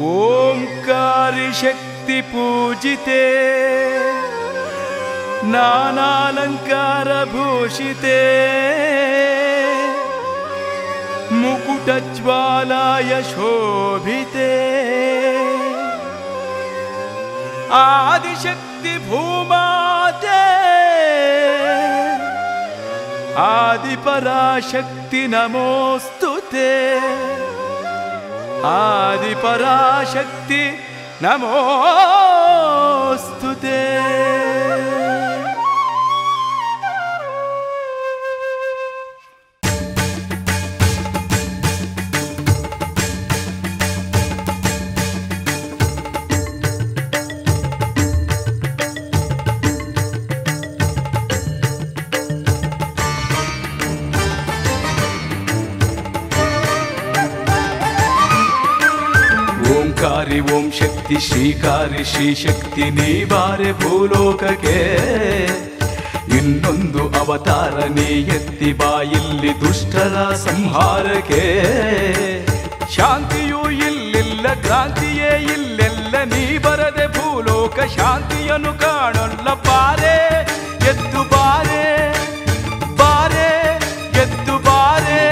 ಓಂಕಾರಿ ಶಕ್ತಿ ಪೂಜಿತೆ ನಾನಾಲಂಕಾರ ಭೂಷಿತೆ ಮುಕುಟಜ್ವಾಲಾಯ ಶೋಭಿತೆ ಆದಿಶಕ್ತಿ ಭೂಮಾತೆ ಆದಿಪರಾಶಕ್ತಿ ನಮೋಸ್ತುತೆ ಆದಿಪರಾಶಕ್ತಿ ನಮೋಸ್ತುತೆ. ಓಂಕಾರಿ ಓಂ ಶಕ್ತಿ ಶ್ರೀಕಾರಿ ಶ್ರೀ ಶಕ್ತಿ ನೀ ಬಾರೆ ಭೂಲೋಕಕ್ಕೆ, ಇನ್ನೊಂದು ಅವತಾರ ನೀ ಎತ್ತಿ ಬಾಯಿಲ್ಲಿ ದುಷ್ಟರ ಸಂಹಾರಕ್ಕೆ. ಶಾಂತಿಯೂ ಇಲ್ಲಿಲ್ಲ ಕ್ರಾಂತಿಯೇ ಇಲ್ಲೆಲ್ಲ, ನೀ ಬರದೆ ಭೂಲೋಕ ಶಾಂತಿಯನ್ನು ಕಾಣಲ್ಲ. ಬಾರೆ ಎದ್ದು ಬಾರೆ ಬಾರೆ ಎದ್ದು ಬಾರೆ.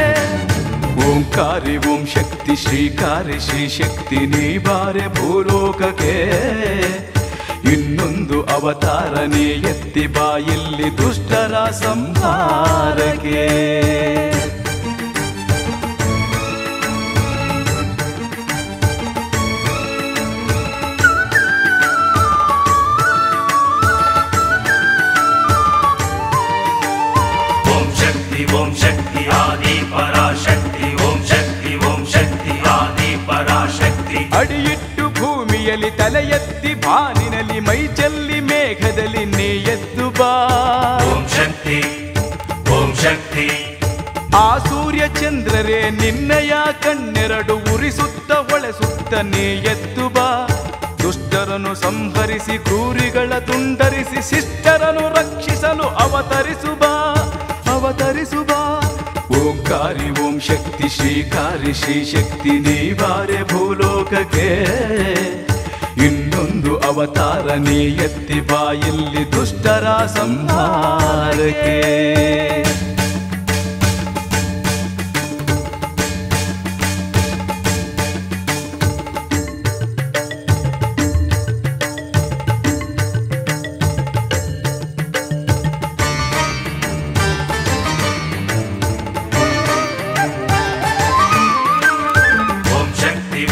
ಓಂಕಾರಿ ಓಂ ಶಕ್ತಿ ಶ್ರೀಕಾರಿ ಶ್ರೀ ಶಕ್ತಿ ನೀ ಬಾರೆ ಭೂಲೋಕಕ್ಕೆ, ಇನ್ನೊಂದು ಅವತಾರ ನೀ ಎತ್ತಿ ಬಾಯಿಲ್ಲಿ ದುಷ್ಟರ ಸಂಹಾರಕ್ಕೆ. ಓಂ ಶಕ್ತಿ ಓಂ ಶಕ್ತಿ ಆದಿ ಪರಾಶಕ್ತಿ, ಓಂ ಶಕ್ತಿ ಓಂ ಶಕ್ತಿ ಆದಿ ಪರಾಶಕ್ತಿ. ಅಡಿಯಿಟ್ಟು ಭೂಮಿಯಲ್ಲಿ ತಲೆ ಎತ್ತಿ ಬಾನಿನಲ್ಲಿ ಮೈ ಚೆಲ್ಲಿ ಮೇಘದಲ್ಲಿ ನೀ ಎದ್ದು ಬಾ. ಓಂ ಶಕ್ತಿ ಓಂ ಶಕ್ತಿ. ಆ ಸೂರ್ಯ ಚಂದ್ರರೇ ನಿನ್ನಯ ಕಣ್ಣೆರಡು ಉರಿಸುತ್ತ ಹೊಳೆಸುತ್ತ ನೀ ಎದ್ದು ಬಾ. ದುಷ್ಟರನ್ನು ಸಂಹರಿಸಿ ಕ್ರೂರಿಗಳ ತುಂಡರಿಸಿ ಶಿಷ್ಟರನ್ನು ರಕ್ಷಿಸಲು ಅವತರಿಸು ಬಾ ಅವತರಿಸು ಬಾ. ಓಂಕಾರಿ ಓಂ ಶಕ್ತಿ ಶ್ರೀಕಾರಿ ಶ್ರೀ ಶಕ್ತಿ ನೀ ಬಾರೆ ಭೂಲೋಕಕ್ಕೆ, ಇನ್ನೊಂದು ಅವತಾರ ನೀ ಎತ್ತಿ ಬಾಯಲ್ಲಿ ದುಷ್ಟರ ಸಂಹಾರಕ್ಕೆ.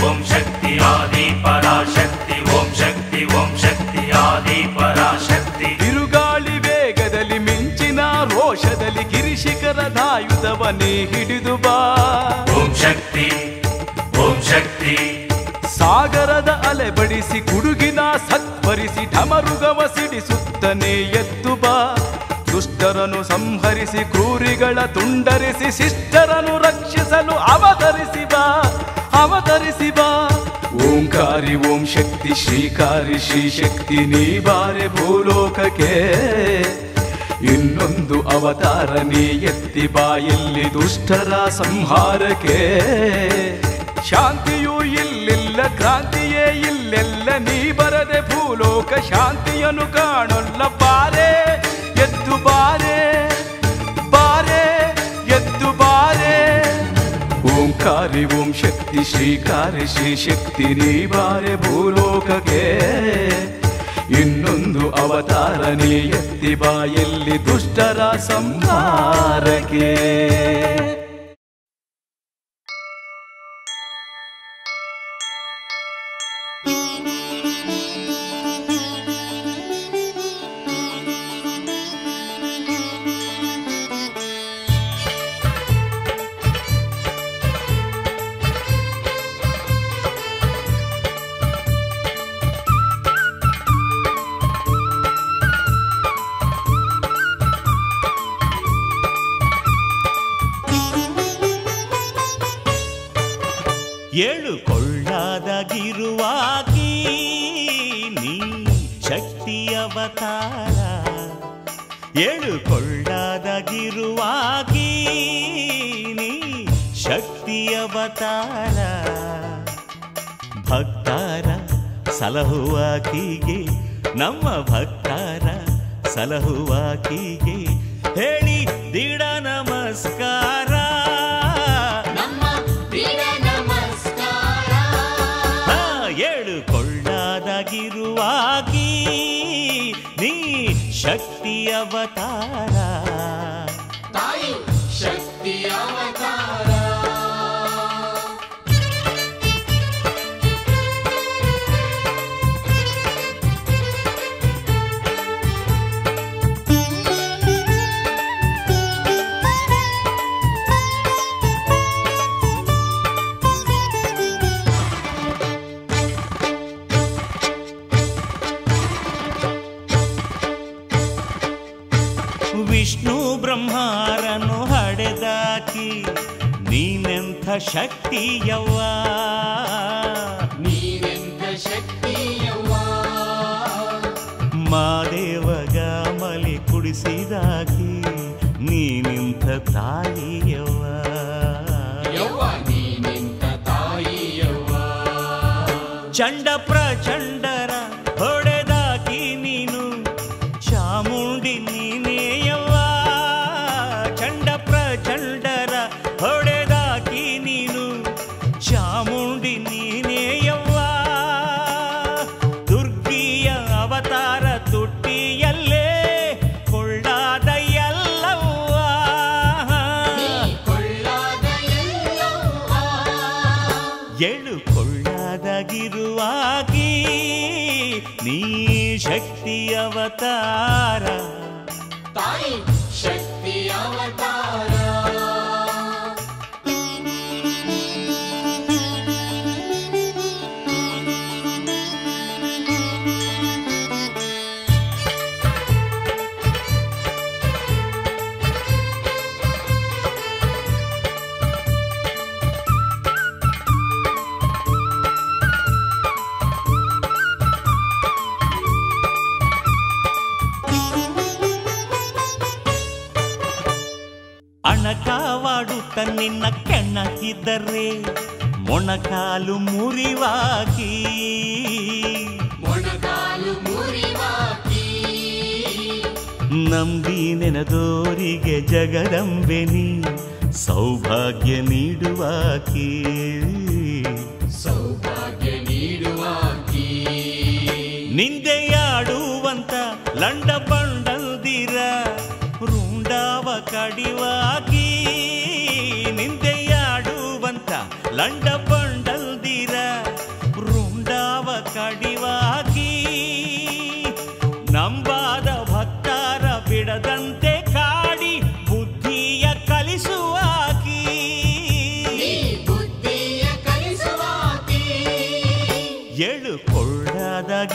ಓಂ ಶಕ್ತಿ ಆದಿ ಪರಾಶಕ್ತಿ, ಓಂ ಶಕ್ತಿ ಓಂ ಶಕ್ತಿ ಆದಿ ಪರಾಶಕ್ತಿ. ತಿರುಗಾಳಿ ವೇಗದಲ್ಲಿ ಮಿಂಚಿನ ರೋಷದಲ್ಲಿ ಗಿರಿಶಿಖರದಾಯುಧವ ನೀ ಹಿಡಿದು ಬಾ. ಓಂ ಶಕ್ತಿ ಓಂ ಶಕ್ತಿ. ಸಾಗರದ ಅಲೆ ಬಡಿಸಿ ಗುಡುಗಿನ ಸತ್ವರಿಸಿ ಢಮರುಗವ ಸಿಡಿಸುತ್ತನೆ ಎದ್ದು ಬಾ. ದುಷ್ಟರನ್ನು ಸಂಹರಿಸಿ ಕ್ರೂರಿಗಳ ತುಂಡರಿಸಿ ಶಿಷ್ಟರನ್ನು ರಕ್ಷಿಸಲು ಅವತರಿಸಿ ಬಾ ಅವತರಿಸಿ ಬಾ. ಓಂಕಾರಿ ಓಂ ಶಕ್ತಿ ಶ್ರೀಕಾರಿ ಶ್ರೀ ಶಕ್ತಿ ನೀ ಬಾರೆ ಭೂಲೋಕಕ್ಕೆ, ಇನ್ನೊಂದು ಅವತಾರ ನೀ ಎತ್ತಿ ಬಾಯಲ್ಲಿ ದುಷ್ಟರ ಸಂಹಾರಕ್ಕೆ. ಶಾಂತಿಯೂ ಇಲ್ಲಿಲ್ಲ ಕ್ರಾಂತಿಯೇ ಇಲ್ಲೆಲ್ಲ, ನೀ ಬರದೆ ಭೂಲೋಕ ಶಾಂತಿಯನ್ನು ಕಾಣಲ್ಲ. ಬಾರೆ ಎದ್ದು ಬಾರೆ ಬಾರೆ ಎದ್ದು ಬಾರೆ. ಓಂಕಾರಿ ಓಂ ಶಕ್ತಿ ಶ್ರೀಕಾರಿ ಶ್ರೀ ಶಕ್ತಿ ನೀ ಬಾರೆ ಭೂಲೋಕಕ್ಕೆ, ಇನ್ನೊಂದು ಅವತಾರ ನೀ ಎತ್ತಿ ಬಾಯಲ್ಲಿ ದುಷ್ಟರ ಸಂಹಾರಕ್ಕೆ. ಏಳು ಕೊಳ್ಳಾದಗಿರುವಾಗಿ ನೀ ಶಕ್ತಿ ಅವತಾರ, ಏಳು ಕೊಳ್ಳಾದಗಿರುವಾಗಿ ನೀ ಶಕ್ತಿ ಅವತಾರ. ಭಕ್ತ ಸಲಹುವಾಕಿಗೆ ನಮ್ಮ ಭಕ್ತರ ಸಲಹುವಾಕಿಗೆ ಹೇಳಿ ದೀಡ ನಮಸ್ಕಾರ ಏಳು ಕೊಳ್ಳಾದಾಗಿರುವಾಗಿ ನೀ ಶಕ್ತಿ ಅವತಾರ ತಾಯಿ ಶಕ್ತಿ ಅವತಾರ ವಿಷ್ಣು ಬ್ರಹ್ಮಾರನು ಹಡೆದಾಕಿ ನೀನೆಂಥ ಶಕ್ತಿಯವ್ವ ನೀನೆಂಥ ಶಕ್ತಿಯವ್ವ ಮಾದೇವಗ ಮಲಿ ಕುಡಿಸಿದಾಕಿ ನೀನಿಂಥ ತಾಯಿಯವ್ವ ಯವ್ವ ನೀನೆಂಥ ತಾಯಿಯವ್ವ ಚಂಡ ಪ್ರಚಂಡರ ಹೊಡೆದಾಕಿ ನೀನು ಚಾಮುಂಡಿ ನೀನೇಯವ್ವ ಚಂಡ ಪ್ರಚಂಡರ ಹೊಡೆದಾಕಿ ನೀನು ಚಾಮುಂಡಿ ನೀನೇಯವ್ವ ದುರ್ಗಿಯ ಅವತಾರ ತುಟ್ಟಿಯಲ್ಲೇ ಕೊಳ್ಳಾದ ಎಲ್ಲವ್ವ ಎಳು ಕೊಳ್ಳಾದಗಿರುವಾಗಿ ನೀ ಶಕ್ತಿ ಅವತಾರ ತಾಯಿ ಶಕ್ತಿ ಅವತಾರ ಅಣಕಾವಾಡುತ್ತ ನಿನ್ನ ಕೆಣಕಿದರೆ ಮೊಣಕಾಲು ಮುರಿವಾಕಿ ಮೊಣಕಾಲು ಮುರಿವಾಕಿ ನಂಬಿ ನೆನೆದೋರಿಗೆ ಜಗದಂಬೆ ನೀ ಸೌಭಾಗ್ಯ ನೀಡುವಾಕಿ ಸೌಭಾಗ್ಯ ನೀಡುವಾಕಿ ನಿಂದೆಯಾಡುವಂತ ಲಂಡ ಬಂಡಲ್ದಿರ ರುಂಡಾವ ಕಡಿವಾಗಿ ನಿಂದೆಯಾಡುವಂತ ಲಂಡ ಬಂಡಲ್ದಿರ ರುಂಡಾವ ಕಡಿವಾಗಿ ನಂಬಾದ ಭಕ್ತರ ಬಿಡದಂತೆ ಕಾಡಿ ಬುದ್ಧಿಯ ಕಲಿಸುವಾಕಿ ಬುದ್ಧಿಯ ಕಲಿಸುವಾಕಿ ಎಳು ಕೊಳ್ಳಾದಗಿರುವಾಗಿ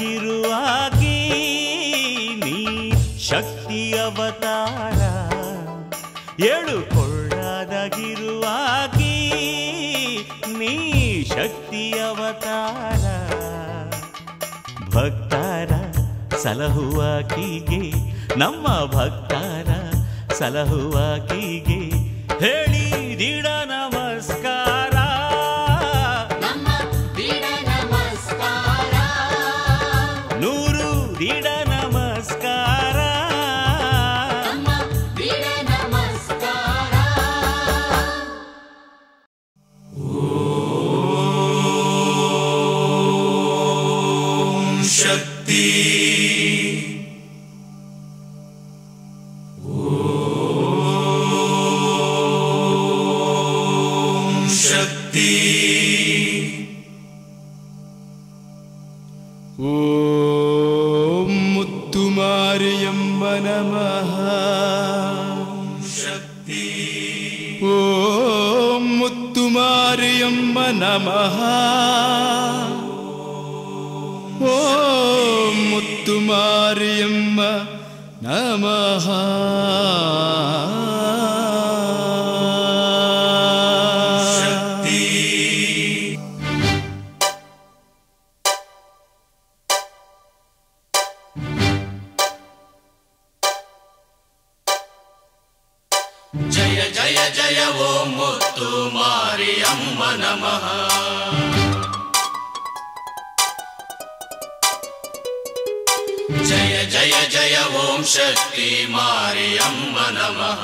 ನೀ ಶಕ್ತಿ ಅವತಾರ ಏಳು ಕೊಳ್ಳಾದಗಿರುವಾಗಿ ನೀ ಶಕ್ತಿ ಅವತಾರ ಭಕ್ತರ ಸಲಹುವಾಕಿಗೆ ನಮ್ಮ ಭಕ್ತರ ಸಲಹುವಾಕಿಗೆ ಹೇಳಿ ದೀಡ ನಮಸ್ಕಾರ ನಮ್ಮ ದೀಡ ನಮಸ್ಕಾರ ನೂರು ದೀಡ ನಮಸ್ಕಾರ ನಮ್ಮ ದೀಡ ನಮಸ್ಕಾರ ಶಕ್ತಿ ಶಕ್ತಿ ಓಂ ಮುತ್ತು ಮಾರಿಯಮ್ಮ ನಮಃ ಶಕ್ತಿ ಓಂ ಮುತ್ತು ಮಾರಿಯಮ್ಮ ನಮಃ ಓಂ ಮುತ್ತು ಮಾರಿಯಮ್ಮ ನಮಃ ಶಕ್ತಿ ಜಯ ಜಯ ಜಯ ಓಂ ಮುತ್ತು ಮಾರಿಯಮ್ಮ ನಮಃ ಜಯ ಜಯ ಓಂ ಶಕ್ತಿ ಮಾರಿಯಮ್ಮ ನಮಃ.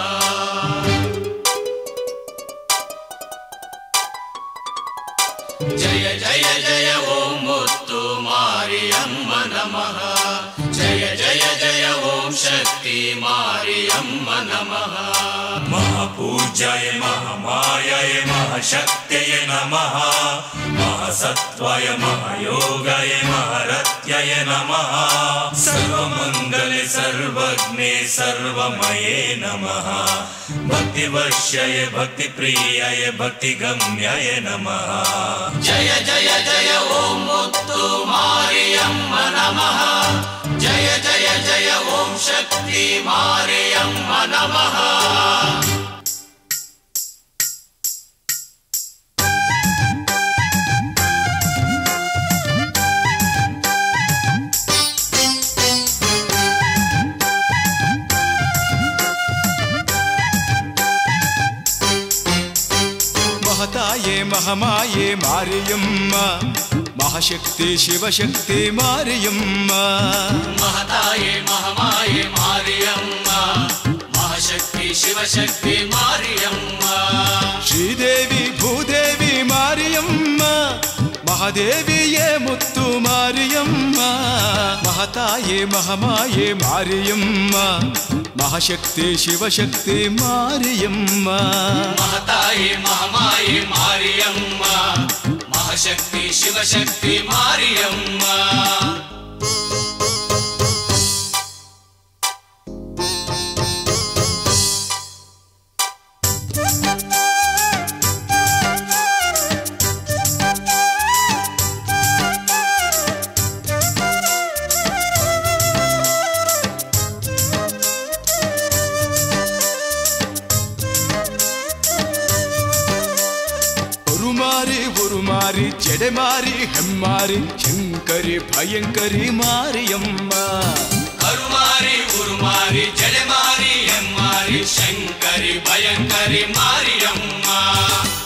ಜಯ ಜಯ ಜಯ ಓಂ ಮುತ್ತು ಮಾರಿಯಮ್ಮ ನಮಃ. ಜಯ ಜಯ ಜಯ ಓಂ ಶಕ್ತಿ ಮಾರಿಯಮ್ಮ ನಮಃ. ಮಹಾಪೂಜ್ಯಾಯ ಮಹಾಮಾಯಾಯ ಮಹಾಶಕ್ತಯೇ ನಮಃ. ಮಹಾಸತ್ವಾಯ ಮಹಾಯೋಗಾಯ ಮಹಾರತ್ಯಯ ನಮಃ. ಸರ್ವಮಂಗಲೆ ಸರ್ವಜ್ಞೆ ಸರ್ವಮಯೇ ನಮಃ. ಭಕ್ತಿವಶ್ಯಾಯ ಭಕ್ತಿಪ್ರಿಯಾಯ ಭಕ್ತಿಗಮ್ಯಾಯ ನಮಃ. ಜಯ ಜಯ ಜಯ ಓಂ ಮುತ್ತು ಮಾರಿಯಮ್ಮ ನಮಃ. ಜಯ ಜಯ ಜಯ ಓಂ ಶಕ್ತಿ ಮಾರಿಯಮ್ಮ ನಮಃ. ಮಹತಾಯೇ ಮಹಮಾಯೇ ಮಾರಿಯಮ್ಮ ಮಹಾಶಕ್ತಿ ಶಿವಶಕ್ತಿ ಮಾರಿಯಮ್ಮ. ಮಹತಾಯೇ ಮಹಮಾಯೇ ಮಾರಿಯಮ್ಮ ಮಹಾಶಕ್ತಿ ಶಿವಶಕ್ತಿ ಮಾರಿಯಮ್ಮ. ಶ್ರೀದೇವಿ ಭೂದೇವಿ ಮಾರಿಯಮ್ಮ ಮಹಾದೇವಿಯೇ ಮುತ್ತು ಮಾರಿಯಮ್ಮ. ಮಹತಾಯೇ ಮಹಮಾಯೇ ಮಾರಿಯಮ್ಮ ಮಹಾಶಕ್ತಿ ಶಿವಶಕ್ತಿ ಮಾರಿಯಮ್ಮ. ಮಹತಾಯೇ ಮಹಮಾಯೇ ಮಾರಿಯಮ್ಮ ಮಹಾಶಕ್ತಿ ಶಿವಶಕ್ತಿ ಮಾರಿಯಮ್ಮ. ಉರುಮಾರಿ ಜಡೆಮಾರಿ ಹೆಮ್ಮಾರಿ ಶಂಕರಿ ಭಯಂಕರಿ ಮಾರಿಯಮ್ಮ. ಕರುಮಾರಿ ಉರುಮಾರಿ ಜಡೆಮಾರಿ ಹೆಮ್ಮಾರಿ ಶಂಕರಿ ಭಯಂಕರಿ ಮಾರಿಯಮ್ಮ.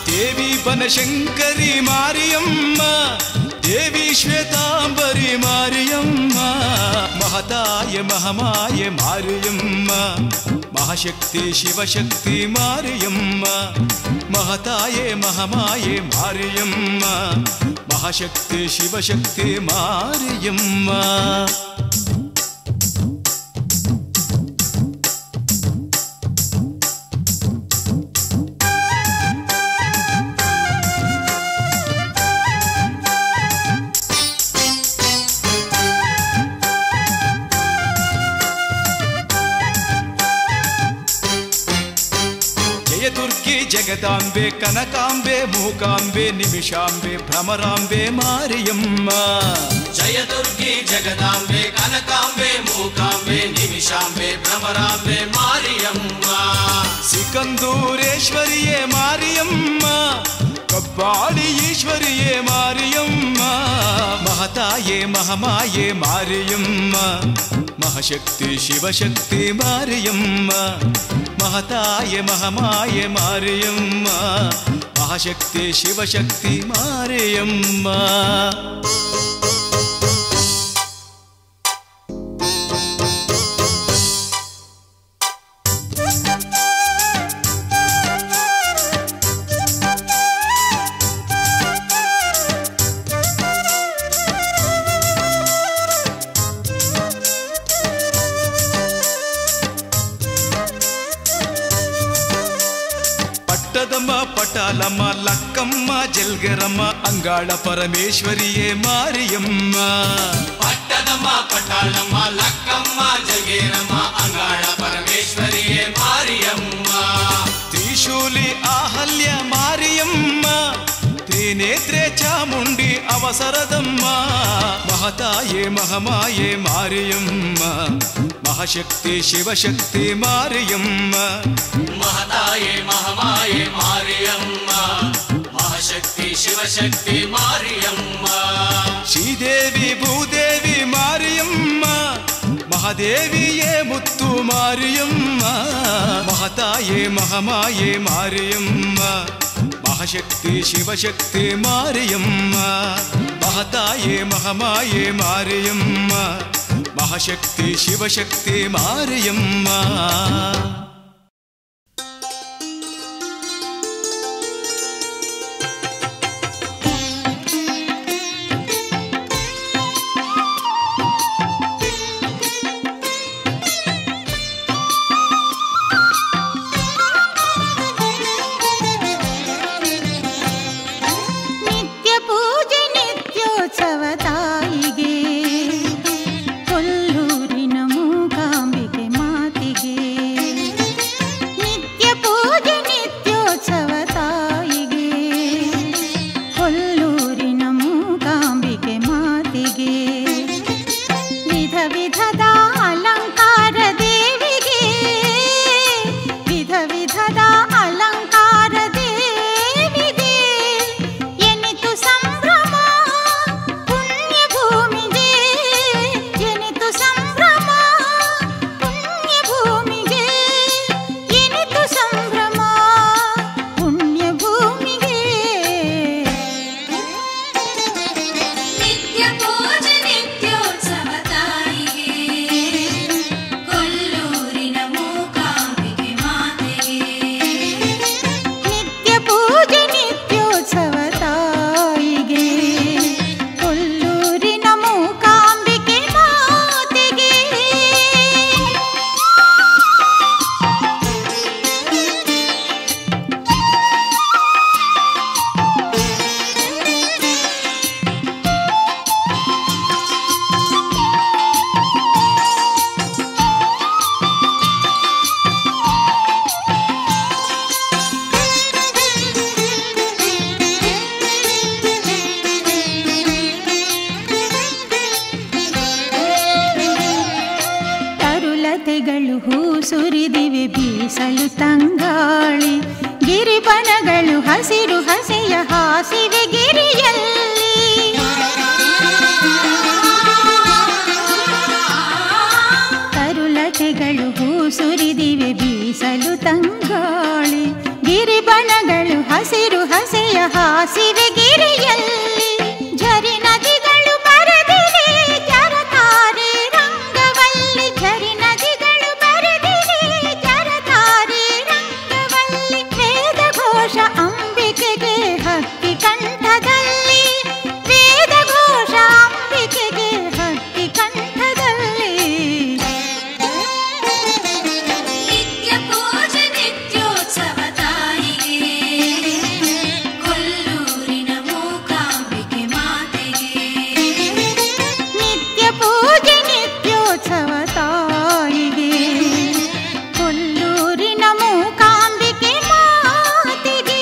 ದೇವಿ ಬನಶಂಕರಿ ಮಾರಿಯಮ್ಮ ದೇವಿ ಶ್ವೇತಾಂಬರಿ ಮಾರಿಯಮ್ಮ. ಮಹತಾಯ ಮಹಮಾಯ ಮಾರಿಯಮ್ಮ ಮಹಾಶಕ್ತಿ ಶಿವಶಕ್ತಿ ಮಾರಿಯಮ್ಮ. ಮಹತಾಯೇ ಮಹಮಾಯೇ ಮಾರಿಯಮ್ಮ ಮಹಾಶಕ್ತಿ ಶಿವಶಕ್ತಿ ಮಾರಿಯಮ್ಮ. ದುರ್ಗಿ ಜಗದಾಂಬೆ ಕನಕಾಂಬೆ ಮೂಕಾಂಬೆ ನಿಮಿಷಾಂಬೆ ಭ್ರಮರಾಂಬೆ ಮಾರಿಯಮ್ಮ. ಜಯ ದುರ್ಗಿ ಜಗದಾಂಬೆ ಕನಕಾಂಬೆ ಮೂಕಾಂಬೆ ನಿಮಿಷಾಂಬೆ ಭ್ರಮರಾಂಬೆ ಮಾರಿಯಮ್ಮ. ಸಿಕಂದೂರೇಶ್ವರಿಯೇ ಮಾರಿಯಮ್ಮ ಕಬ್ಬಾಳಿ ಈಶ್ವರಿಯೇ ಮಾರಿಯಮ್ಮ. ಮಹತಾಯೇ ಮಹಮಾಯೇ ಮಾರಿಯಮ್ಮ ಮಹಾಶಕ್ತಿ ಶಿವಶಕ್ತಿ ಮಾರಿಯಮ್ಮ. ಮಹತಾಯ ಮಹಮಾಯ ಮಾರಿಯಮ್ಮ ಮಹಾಶಕ್ತಿ ಶಿವಶಕ್ತಿ ಮಾರಿಯಮ್ಮ. ಪಟ್ಟದಮ್ಮ ಪಟಾಲಮ್ಮ ಲಕ್ಕಮ್ಮ ಜಲ್ಗರಮ್ಮ ಅಂಗಾಳ ಪರಮೇಶ್ವರಿಯೇ ಮಾರಿಯಮ್ಮ. ಪಟ್ಟದಮ್ಮ ಪಟಾಳಮ್ಮ ಲಕ್ಕಮ್ಮ ಜಗೇರಮ್ಮ ಅಂಗಾಳ ಪರಮೇಶ್ವರಿಯೇ ಮಾರಿಯಮ್ಮ. ತ್ರಿಶೂಲಿ ಆಹಲ್ಯ ಮಾರಿಯಮ್ಮ ತ್ರಿನೇತ್ರೆ ಚಾಮುಂಡಿ ಅವಸರದಮ್ಮ. ಮಹತಾಯೇ ಮಹಮಾಯೇ ಮಾರಿಯಮ್ಮ ಮಹಾಶಕ್ತಿ ಶಿವಶಕ್ತಿ ಮಾರಿಯಮ್ಮ. ಮಹತಾಯೇ ಮಹಮಾಯೇ ಮಾರಿಯಮ್ಮ ಮಹಾಶಕ್ತಿ ಶಿವಶಕ್ತಿ ಮಾರಿಯಮ್ಮ. ಶ್ರೀದೇವಿ ಭೂದೇವಿ ಮಾರಿಯಮ್ಮ ಮಹಾದೇವಿಯೇ ಮುತ್ತು ಮಾರಿಯಮ್ಮ. ಮಹತಾಯೇ ಮಹಮಾಯೇ ಮಾರಿಯಮ್ಮ ಮಹಾಶಕ್ತಿ ಶಿವಶಕ್ತಿ ಮಾರಿಯಮ್ಮ. ಮಹತಾಯೇ ಮಹಮಾಯೇ ಮಾರಿಯಮ್ಮ ಮಹಾಶಕ್ತಿ ಶಿವಶಕ್ತಿ ಮಾರಿಯಮ್ಮ. ಸುರಿದಿವೆ ಬೀಸಲು ತಂಗಾಳಿ, ಗಿರಿಬನಗಳು ಹಸಿರು ಹಸೆಯ ಹಾಸಿವೆ ಗಿರಿಯಲ್ಲಿ. ತರುಲತೆಗಳು ಹೂ ಸುರಿದಿವೆ ಬೀಸಲು ತಂಗಾಳಿ, ಗಿರಿಬನಗಳು ಹಸಿರು ಹಸೆಯ ಹಾಸಿವೆ ಗಿರಿಯಲ್ಲಿ. ಝರಿ ನದಿಗಳು ಬರೆದಿವೆ ಜರತಾರಿ ರಂಗವಲ್ಲಿ, ಝರಿ ನದಿಗಳು ಬರೆದಿವೆ ಜರತಾರಿ ರಂಗವಲ್ಲಿ. ವೇದ ಘೋಷ ಅಂಬಿಕೆಗೆ ಹಕ್ಕಿ ಕಂಠದಲ್ಲಿ, ವೇದ ಘೋಷ ಅಂಬಿಕೆಗೆ ಹಕ್ಕಿ ಕಂಠದಲ್ಲಿ. ನಿತ್ಯ ಪೂಜೆ ನಿತ್ಯೋತ್ಸವ ತಾಯಿಗೆ, ಕೊಲ್ಲೂರಿನ ಮೂಕಾಂಬಿಕೆ ಮಾತೆಗೆ. ನಿತ್ಯ ಪೂಜೆ ನಿತ್ಯೋತ್ಸವ ತಾಯಿಗೆ, ಕೊಲ್ಲೂರಿನ ಮೂಕಾಂಬಿಕೆ ಮಾತೆಗೆ.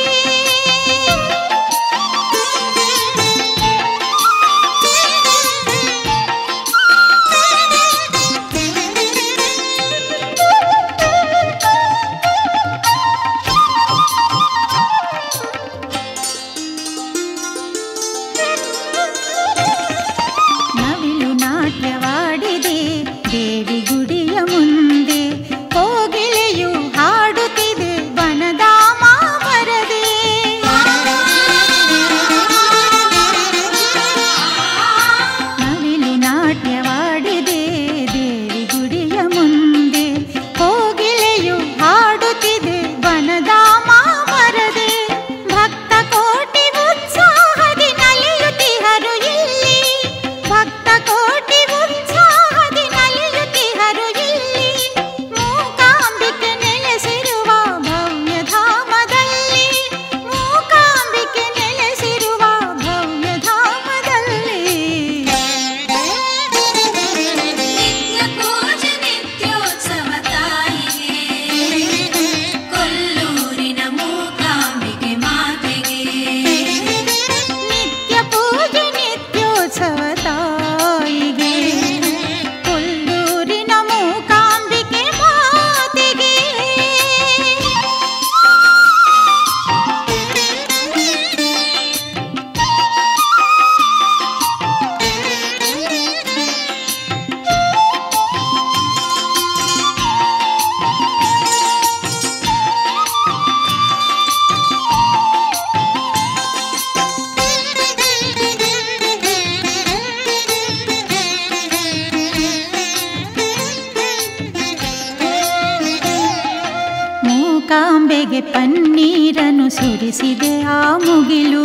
ಪನ್ನೀರನ್ನು ಸುರಿಸಿದೆ ಆ ಮುಗಿಲು,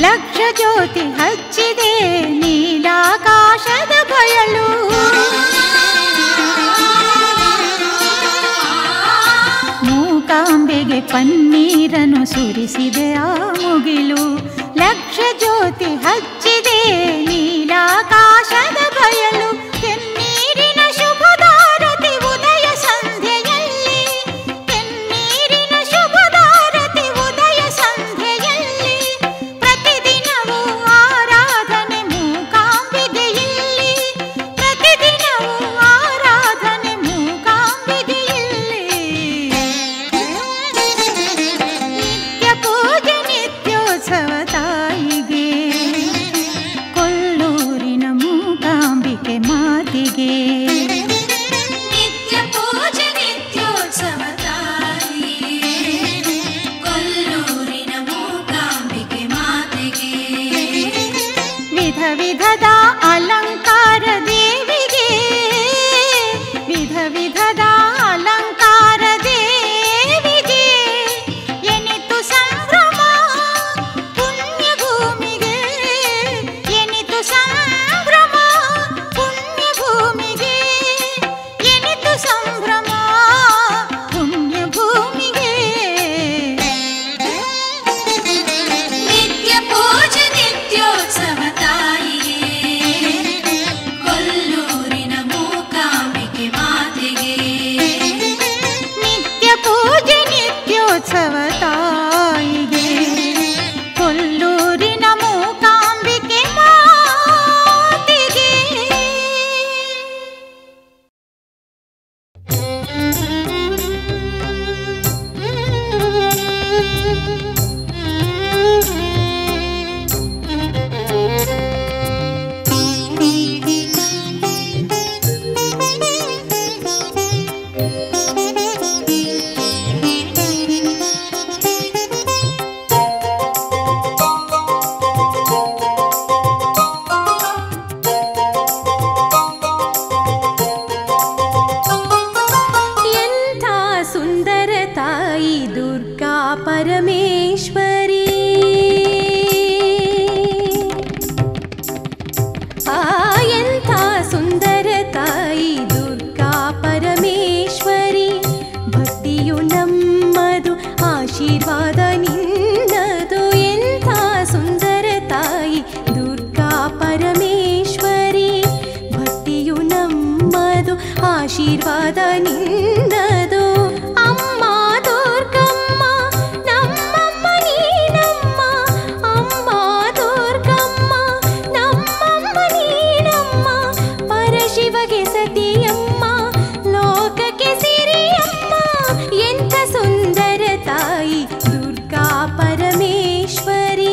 ಲಕ್ಷ ಜ್ಯೋತಿ ಹಚ್ಚಿದೆ ನೀಲಾಕಾಶದ ಬಯಲು. ಮೂಕಾಂಬೆಗೆ ಪನ್ನೀರನ್ನು ಸುರಿಸಿದೆ ಆ ಮುಗಿಲು, ಲಕ್ಷ ಜ್ಯೋತಿ ಹಚ್ಚಿದೆ ನೀಲಾಕಾಶದ ಬಯಲು. ಕೆನ್ನೀರಿನ ಶುಭದಾರತಿ ಉದಯ ಸಂಧ್ಯೆಯಲ್ಲಿ, ಕೆನ್ನೀರಿನ ಶುಭದಾರತಿ ಉದಯ ಸಂಧ್ಯೆಯಲ್ಲಿ, ಪ್ರತಿದಿನವೂ ಆರಾಧನೆ ಮೂಕಾಂಬಿಗೆ ಇಲ್ಲಿ, ಪ್ರತಿದಿನವೂ ಆರಾಧನೆ ಮೂಕಾಂಬಿಗೆ ಇಲ್ಲಿ. ನಿತ್ಯ ಪೂಜೆ ನಿತ್ಯೋತ್ಸವ ತಾಯಿಗೆ, ಕೊಲ್ಲೂರಿನ ಮೂಕಾಂಬಿಕೆ ಮಾತಿಗೆ. ನಿತ್ಯ ಪೂಜೆ ನಿತ್ಯೋತ್ಸವ ತಾಯಿಗೆ, ಕೊಲ್ಲೂರಿನ ಮೂಕಾಂಬಿಕೆ ಮಾತೆಗೆ. ವಿಧ ವಿಧದ ಅಲಂಕಾರ ದೇವಿಗೆ, ವಿಧ ವಿಧದ ಅಲಂಕಾರ ದೇವಿಗೆ, ಎನಿತು ಸಂಭ್ರಮ ಪುಣ್ಯ ಭೂಮಿಗೆ, ಎನಿತು ಸಂಭ್ರಮ ಪುಣ್ಯ ಭೂಮಿಗೆ, ಎನಿತು ಸಂಭ್ರಮ ಪುಣ್ಯ ಭೂಮಿಗೆ. ನಿತ್ಯ ಪೂಜೆ ನಿತ್ಯೋತ್ಸವ ತಾಯಿಗೆ, ಕೊಲ್ಲೂರಿನ ಮೂಕಾಂಬಿಕೆ ಮಾತೆಗೆ. ನಿತ್ಯ ಪೂಜೆ ನಿತ್ಯೋತ್ಸವ ತಾಯಿಗೆ, ಕೊಲ್ಲೂರಿನ ಮೂಕಾಂಬಿಕೆ ಮಾತಿಗೆ. ಎಂಥ ಸುಂದರ ತಾಯಿ ದುರ್ಗಾ ಪರಮೇಶ್ವರಿ, ಎಂಥ ಸುಂದರ ತಾಯಿ ದುರ್ಗಾ ಪರಮೇಶ್ವರಿ. ಭಕ್ತಿಯು ನಮ್ಮದು ಆಶೀರ್ವಾದ ನಿನ್ನದು, ಎಂಥ ಸುಂದರ ತಾಯಿ ದುರ್ಗಾ ಪರಮೇಶ್ವರಿ. ಭಕ್ತಿಯು ನಮ್ಮದು ಆಶೀರ್ವಾದ ನಿನ್ನದು. ಅಮ್ಮ ದುರ್ಗಮ್ಮ ನಮ್ಮಮ್ಮ ನೀನಮ್ಮ, ಅಮ್ಮ ದುರ್ಗಮ್ಮ ನಮ್ಮಮ್ಮ ನೀನಮ್ಮ. ಪರಶಿವಗೆ ಸತಿಯಮ್ಮ, ಲೋಕಕ್ಕೆ ಸಿರಿಯಮ್ಮ. ಎಂಥ ಸುಂದರ ತಾಯಿ ದುರ್ಗಾ ಪರಮೇಶ್ವರಿ.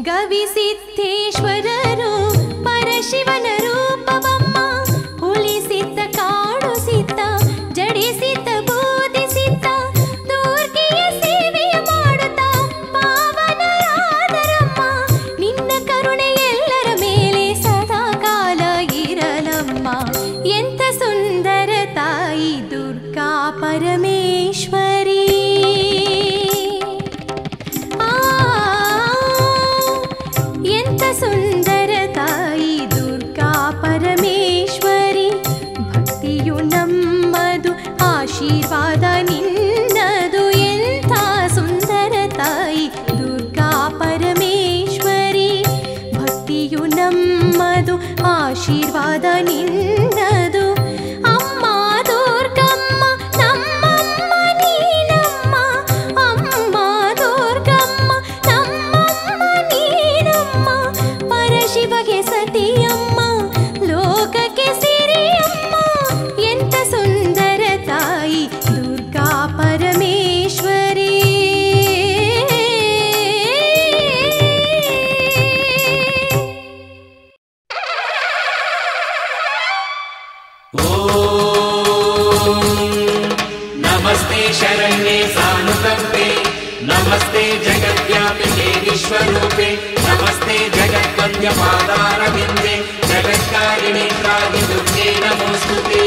ಗವಿಸಿದ್ದೇಶ್ವರರು ಪರಶಿವನ ರೂಪವಮ್ಮ, ಹುಲಿಸಿದ್ದ ಕಾಡುಸಿದ್ದ ಜಡಿಸಿದ್ದ ಬೋಧಿಸಿದ್ದ ದುರ್ಗಿಯ ಸೇವೆಯ ಮಾಡುತ್ತ ಪಾವನರಾದರಮ್ಮ. ನಿನ್ನ ಕರುಣೆ ಎಲ್ಲರ ಮೇಲೆ ಸದಾ ಕಾಲ ಇರಲಮ್ಮ. ಎಂಥ ಸುಂದರ ತಾಯಿ ದುರ್ಗಾ ಪರಮೇಶ್ವರಿ. ಎಂಥ ಸುಂದರ ತಾಯಿ ದುರ್ಗಾ ಪರಮೇಶ್ವರಿ. ಭಕ್ತಿಯು ನಮ್ಮದು, ಆಶೀರ್ವಾದ ನಿನ್ನದು. ಎಂಥ ಸುಂದರ ತಾಯಿ ದುರ್ಗಾ ಪರಮೇಶ್ವರಿ. ಭಕ್ತಿಯು ನಮ್ಮದು, ಆಶೀರ್ವಾದ ನಿನ್ನದು. ಅಮ್ಮ ದುರ್ಗಮ್ಮ ನಮ್ಮಮ್ಮ ನೀನಮ್ಮ. ಅಮ್ಮ ದುರ್ಗಮ್ಮ ನಮ್ಮಮ್ಮ ನೀನಮ್ಮ. ಪರಶಿವಗೆ ಸತಿಯಮ್ಮ, ಲೋಕಕ್ಕೆ ಸಿರಿಯಮ್ಮ. ಎಂಥ ಸುಂದರ ತಾಯಿ ದುರ್ಗಾ ಪರಮೇಶ್ವರಿ. नमस्ते शरण्ये सानुकम्पे, नमस्ते जगद्व्यापिके विश्वरूपे, नमस्ते जगद्वन्द्यपादारविन्दे, जगत्कारिणे त्राहि दुर्गे नमोऽस्तुते।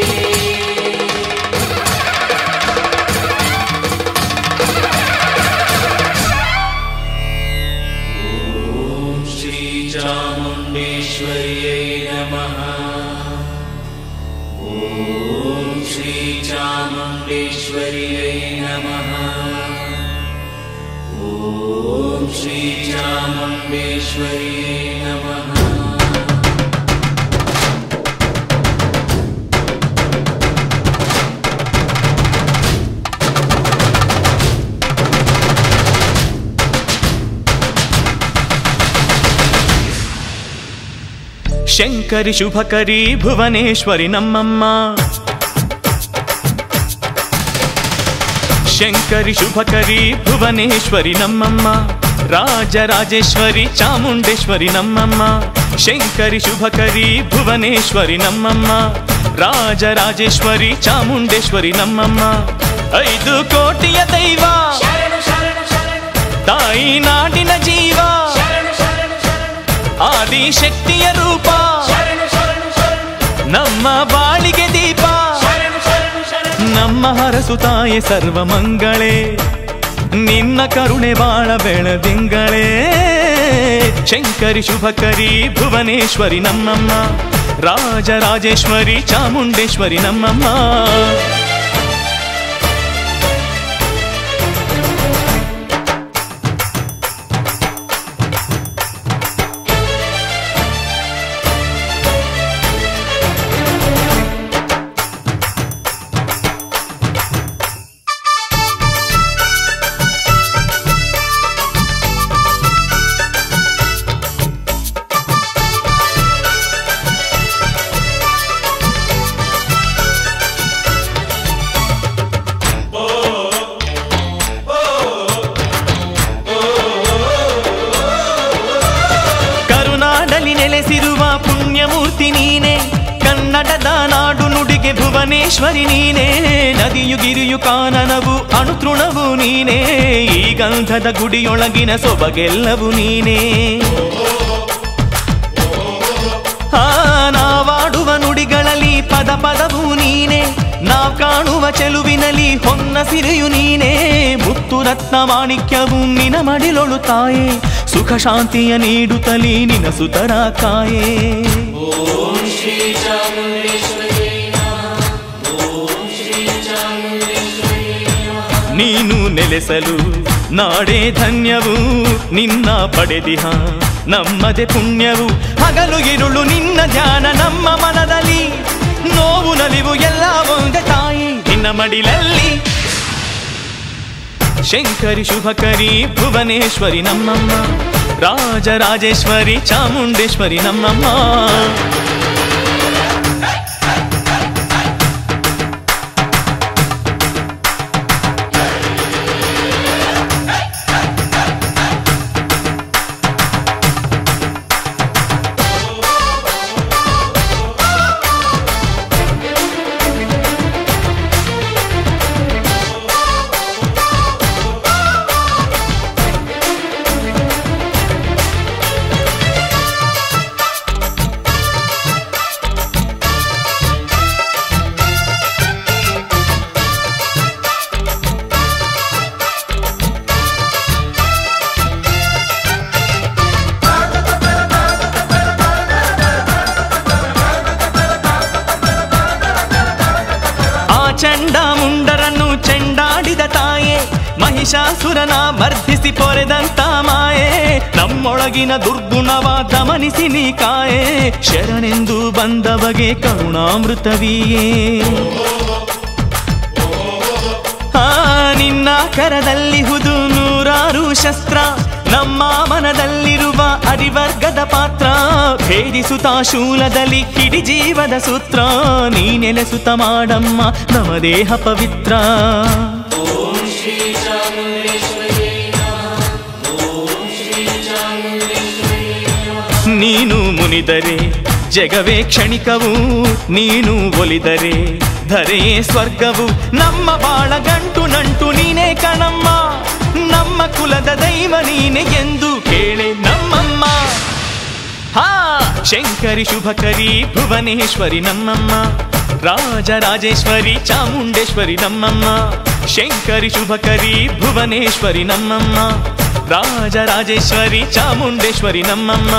ॐ श्रीचामुण्डेश्वर्यै नमः। ॐ श्रीचामुण्डेश्वर्यै नमः। ॐ श्रीचामुण्डेश्वर्यै नमः। ಶಂಕರಿ ಶುಭಕರಿ ಭುವನೇಶ್ವರಿ ನಮ್ಮಮ್ಮ. ಶಂಕರಿ ಶುಭಕರಿ ಭುವನೇಶ್ವರಿ ನಮ್ಮಮ್ಮ. ರಾಜರಾಜೇಶ್ವರಿ ಚಾಮುಂಡೇಶ್ವರಿ ನಮ್ಮಮ್ಮ. ಶಂಕರಿ ಶುಭಕರಿ ಭುವನೇಶ್ವರಿ ನಮ್ಮಮ್ಮ. ರಾಜರಾಜೇಶ್ವರಿ ಚಾಮುಂಡೇಶ್ವರಿ ನಮ್ಮಮ್ಮ. 5 ಕೋಟಿಯ ದೈವ ತಾಯಿ ನಾಡಿನ ಜೀವ, ಆದಿಶಕ್ತಿಯ ರೂಪ, ನಮ್ಮ ಬಾಳಿಗೆ ದೀಪ. ನಮ್ಮ ಹರಸುತ್ತಾಯೆ ಸರ್ವ ಮಂಗಳೇ, ನಿನ್ನ ಕರುಣೆ ಬಾಳ ಬೆಳದಿಂಗಳೇ. ಶಂಕರಿ ಶುಭಕರಿ ಭುವನೇಶ್ವರಿ ನಮ್ಮಮ್ಮ. ರಾಜರಾಜೇಶ್ವರಿ ಚಾಮುಂಡೇಶ್ವರಿ ನಮ್ಮಮ್ಮ. ನೆಲೆಸಿರುವ ಪುಣ್ಯಮೂರ್ತಿ ನೀನೆ, ಕನ್ನಡದ ನಾಡು ನುಡಿಗೆ ಭುವನೇಶ್ವರಿ ನೀನೆ. ನದಿಯು ಗಿರಿಯು ಕಾನನವು ಅಣುತೃಣವು ನೀನೆ, ಈ ಗಂಧದ ಗುಡಿಯೊಳಗಿನ ಸೊಬಗೆಲ್ಲವೂ ನೀನೆ. ನಾವಾಡುವ ನುಡಿಗಳಲ್ಲಿ ಪದ ಪದವೂ ನೀನೆ, ನಾವ್ ಕಾಣುವ ಚೆಲುವಿನಲ್ಲಿ ಹೊನ್ನ ಸಿರಿಯು ನೀನೆ. ಮುತ್ತು ರತ್ನ ಮಾಣಿಕ್ಯವು ನಿನ ಮಡಿಲೊಳು ತಾಯೇ, ಸುಖ ಶಾಂತಿಯ ನೀಡುತ್ತಲೀ ನಿನ ಸುತರ ಕಾಯೇ. ಓಂ ಶ್ರೀ ಚಾಮುಂಡೇಶ್ವರಿ ನಮಃ. ಓಂ ಶ್ರೀ ಚಾಮುಂಡೇಶ್ವರಿ ನಮಃ. ನೀನು ನೆಲೆಸಲು ನಾಡೇ ಧನ್ಯವು ನಿನ್ನ ಪಡೆದಿಹ ನಮ್ಮದೇ ಪುಣ್ಯವು ಹಗಲು ಇರುಳು ನಿನ್ನ ಧ್ಯಾನ ನಮ್ಮ ಮನದಲ್ಲಿ ನೋವು ನಲಿವು ಎಲ್ಲ ಒಂದೇ ತಾಯಿ ನಿನ್ನ ಮಡಿಲಲ್ಲಿ ಶಂಕರಿ ಶುಭಕರಿ ಭುವನೇಶ್ವರಿ ನಮ್ಮಮ್ಮ ರಾಜರಾಜೇಶ್ವರಿ ಚಾಮುಂಡೇಶ್ವರಿ ನಮ್ಮಮ್ಮ ಚಂಡಾಮುಂಡರನ್ನು ಚೆಂಡಾಡಿದ ತಾಯೇ ಮಹಿಷಾಸುರನ ಮರ್ಧಿಸಿ ಪೊರೆದಂತ ಮಾಯೆ ನಮ್ಮೊಳಗಿನ ದುರ್ಗುಣವ ದಮನಿಸಿ ನೀ ಕಾಯೆ ಶರಣೆಂದು ಬಂದ ಬಗೆ ಕರುಣಾಮೃತವಿಯೇ ನಿನ್ನ ಕರದಲ್ಲಿಹುದು ನೂರಾರು ಶಸ್ತ್ರ ನಮ್ಮ ಮನದಲ್ಲಿರುವ ಅರಿವರ್ಗದ ಪಾತ್ರ ಭೇದಿಸುತ್ತ ಶೂಲದಲ್ಲಿ ಕಿಡಿ ಜೀವದ ಸೂತ್ರ ನೀ ನೆಲೆಸುತ್ತ ಮಾಡಮ್ಮ ನಮ್ಮ ದೇಹ ಪವಿತ್ರ ನೀನು ಮುನಿದರೆ ಜಗವೇ ಕ್ಷಣಿಕವು ನೀನು ಒಲಿದರೆ ಧರೆಯೇ ಸ್ವರ್ಗವು ನಮ್ಮ ಬಾಳ ಗಂಟು ನಂಟು ನೀನೇ ಕಣಮ್ಮ ನಮ್ಮ ಕುಲದ ದೈವ ನೀನೆ ಎಂದು ಕೇಳೆ ನಮ್ಮಮ್ಮ ಹಾ ಶಂಕರಿ ಶುಭಕರಿ ಭುವನೇಶ್ವರಿ ನಮ್ಮಮ್ಮ ರಾಜರಾಜೇಶ್ವರಿ ಚಾಮುಂಡೇಶ್ವರಿ ನಮ್ಮಮ್ಮ ಶಂಕರಿ ಶುಭಕರಿ ಭುವನೇಶ್ವರಿ ನಮ್ಮಮ್ಮ ರಾಜರಾಜೇಶ್ವರಿ ಚಾಮುಂಡೇಶ್ವರಿ ನಮ್ಮಮ್ಮ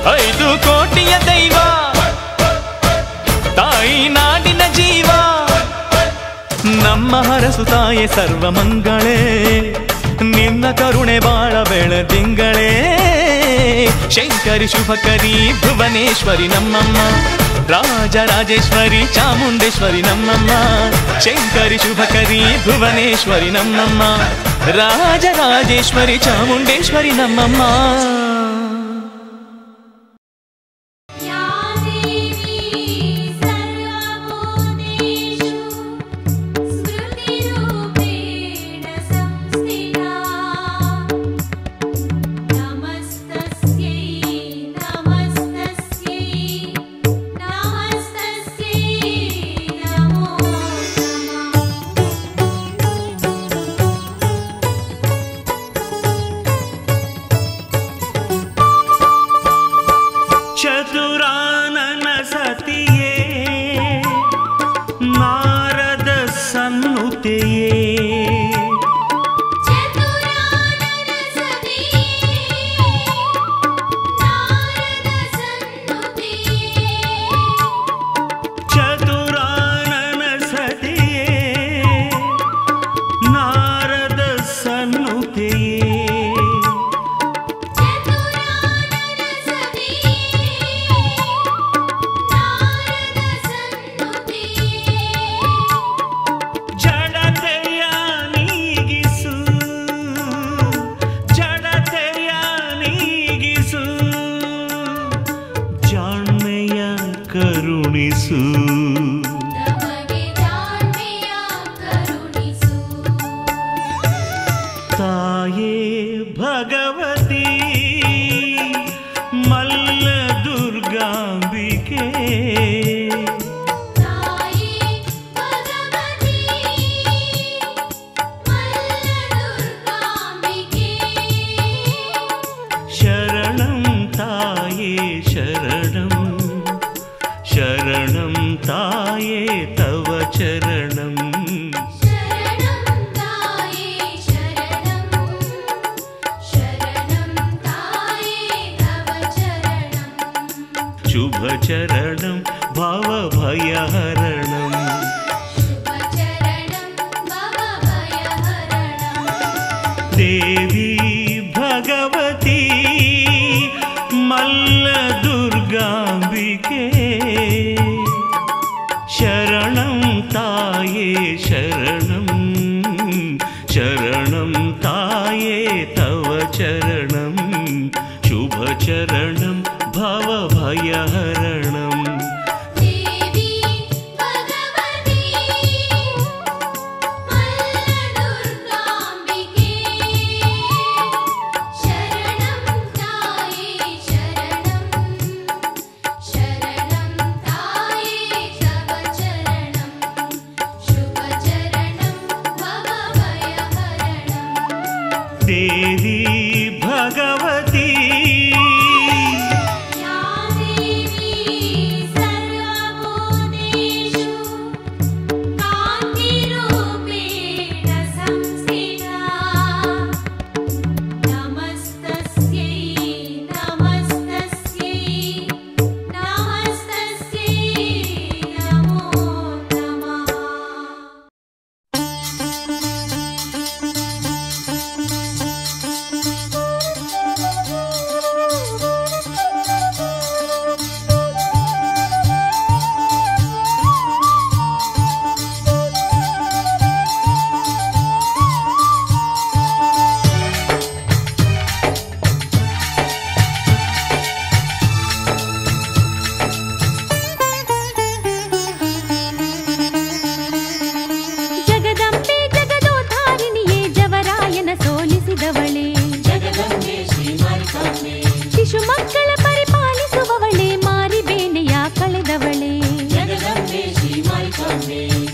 5 ಕೋಟಿಯ ದೈವ ತಾಯಿ ನಾಡಿನ ಜೀವ ನಮ್ಮ ಹರಸು ತಾಯೆ ಸರ್ವಮಂಗಳೇ ನಿನ್ನ ಕರುಣೆ ಬಾಳ ಬೆಳದಿಂಗಳೇ ಶಂಕರಿ ಶುಭಕರಿ ಭುವನೇಶ್ವರಿ ನಮ್ಮಮ್ಮ ರಾಜರಾಜೇಶ್ವರಿ ಚಾಮುಂಡೇಶ್ವರಿ ನಮ್ಮಮ್ಮ ಶಂಕರಿ ಶುಭಕರಿ ಭುವನೇಶ್ವರಿ ನಮ್ಮಮ್ಮ ರಾಜರಾಜೇಶ್ವರಿ ಚಾಮುಂಡೇಶ್ವರಿ ನಮ್ಮಮ್ಮ ಚತುರಾನನ ಸತಿಯೇ ನಾರದ ಸನ್ನುತೆಯೇ ಚತುರಾನನ ಸತಿಯೇ ನಾರದ ಸನ್ನುತೆಯೇ ಕರುಣಿಸು ತಾಯೇ ಭಗವತಿ ಮಲ್ಲ ದುರ್ಗಾಂಬಿಕೆ ಶರಣಂ ತಾಯೇ ಶರಣಂ ಶರಣಂ ತಾಯೇ ತವ ಚರಣಂ ಶುಭ ಚರಣಂ ಭವ ಭಯಹರಣಂ ದೇವಿ ಭಗವತಿ ಮಲ್ಲ ದುರ್ಗಾಂಬಿಕೆ ಶರಣಂ ತಾಯೇ ಶರಣಂ ಶರಣಂ ತಾಯೇ ತವ ಚರಣಂ ಶುಭ ಚರಣಂ ಭವ ಭಯಹರಣಂ ದೇವಿ ಭಗವತಿ ಮಲ್ಲ ದುರ್ಗಾಂಬಿಕೆ ಶರಣಂ ತಾಯೇ ಶರಣಂ ಶರಣಂ ತಾಯೇ ತವ ಚರಣಂ ಶುಭ ಚರಣಂ ಭವ ಭಯಹರಣಂ ದೇವಿ ಭಗವತಿ ಯಾ ದೇವಿ ಸರ್ವಭೂತೇಷು ಕಾಂತಿರೂಪೇಣ ಸಂಸ್ಥಿತಾ ನಮಸ್ತಸ್ಯೈ ನಮಸ್ತಸ್ಯೈ ನಮಸ್ತಸ್ಯೈ ನಮೋ ನಮಃ ಜಗದಂಬೆ ಜಗದೋದ್ಧಾರಿಣಿಯೇ ಜವರಾಯನ ಸೋಲಿಸಿದವಳೇ ಶಿಶು ಮಕ್ಕಳ ಪರಿಪಾಲಿಸುವವಳೇ ಮಾರಿಬೇನೆಯ ಕಳೆದವಳೇ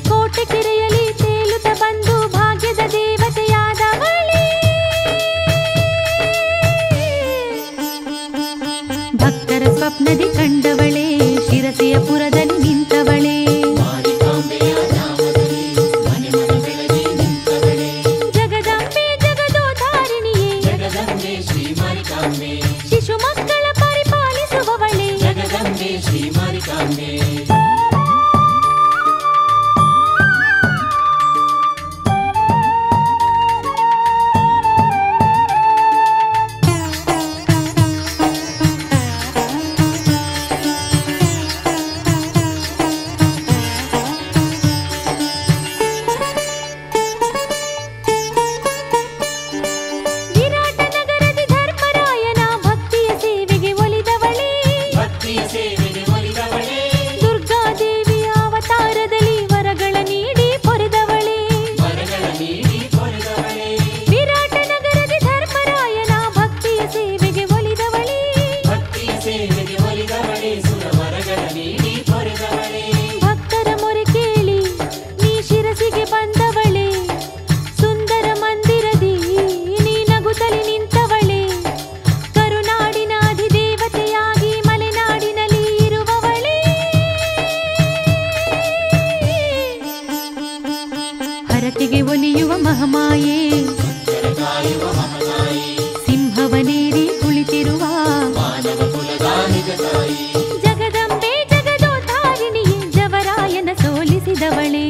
ಕೋಟೆ ಕೆರೆಯಲ್ಲಿ ತೇಲುತ್ತ ಬಂದು ಭಾಗ್ಯದ ದೇವತೆಯಾದವಳೇ ಭಕ್ತರ ಸ್ವಪ್ನದಿ ಕಂಡವಳೇ ಶಿರಸಿಯ ಪುರದಲ್ಲಿ ನಿಂತವಳೇ ಜಗದಂಬೆ ಜಗದೋದ್ಧಾರಿಣಿಯೇ ಶಿಶು ಮಕ್ಕಳ ಪರಿಪಾಲಿಸುವವಳೇ ವಿರಾಟ ನಗರದಿ ಧರ್ಮರಾಯನ ಭಕ್ತಿಯ ಸೇವೆಗೆ ಒಲಿದವಳೇ ದುರ್ಗಾದೇವಿಯ ಅವತಾರದಲ್ಲಿ ವರಗಳ ನೀಡಿ ಪೊರೆದವಳೇ ವಿರಾಟ ನಗರದಿ ಧರ್ಮರಾಯನ ಭಕ್ತಿಯ ಸೇವೆಗೆ ಒಲಿದವಳೇ ಭಕ್ತರ ಮೊರೆ ಕೇಳಿ ನೀ ಶಿರಸಿಗೆ ಬಂದವಳೇ ಸುಂದರ ಮಂದಿರದಿ ನೀ ನಗುತ್ತಲಿ ನಿಂತವಳೇ ಕರುನಾಡಿನ ಅಧಿದೇವತೆಯಾಗಿ ಮಲೆನಾಡಿನಲ್ಲಿ ಇರುವವಳೇ ಹರಕೆಗೆ ಒಲಿಯುವ ಮಹಮಾಯೇ ಸಿಂಹವನೇರಿ ಕುಳಿತಿರುವ ಜಗದಂಬೆ ಜಗದೋದ್ಧಾರಿಣಿಯೇ ಜವರಾಯನ ಸೋಲಿಸಿದವಳೇ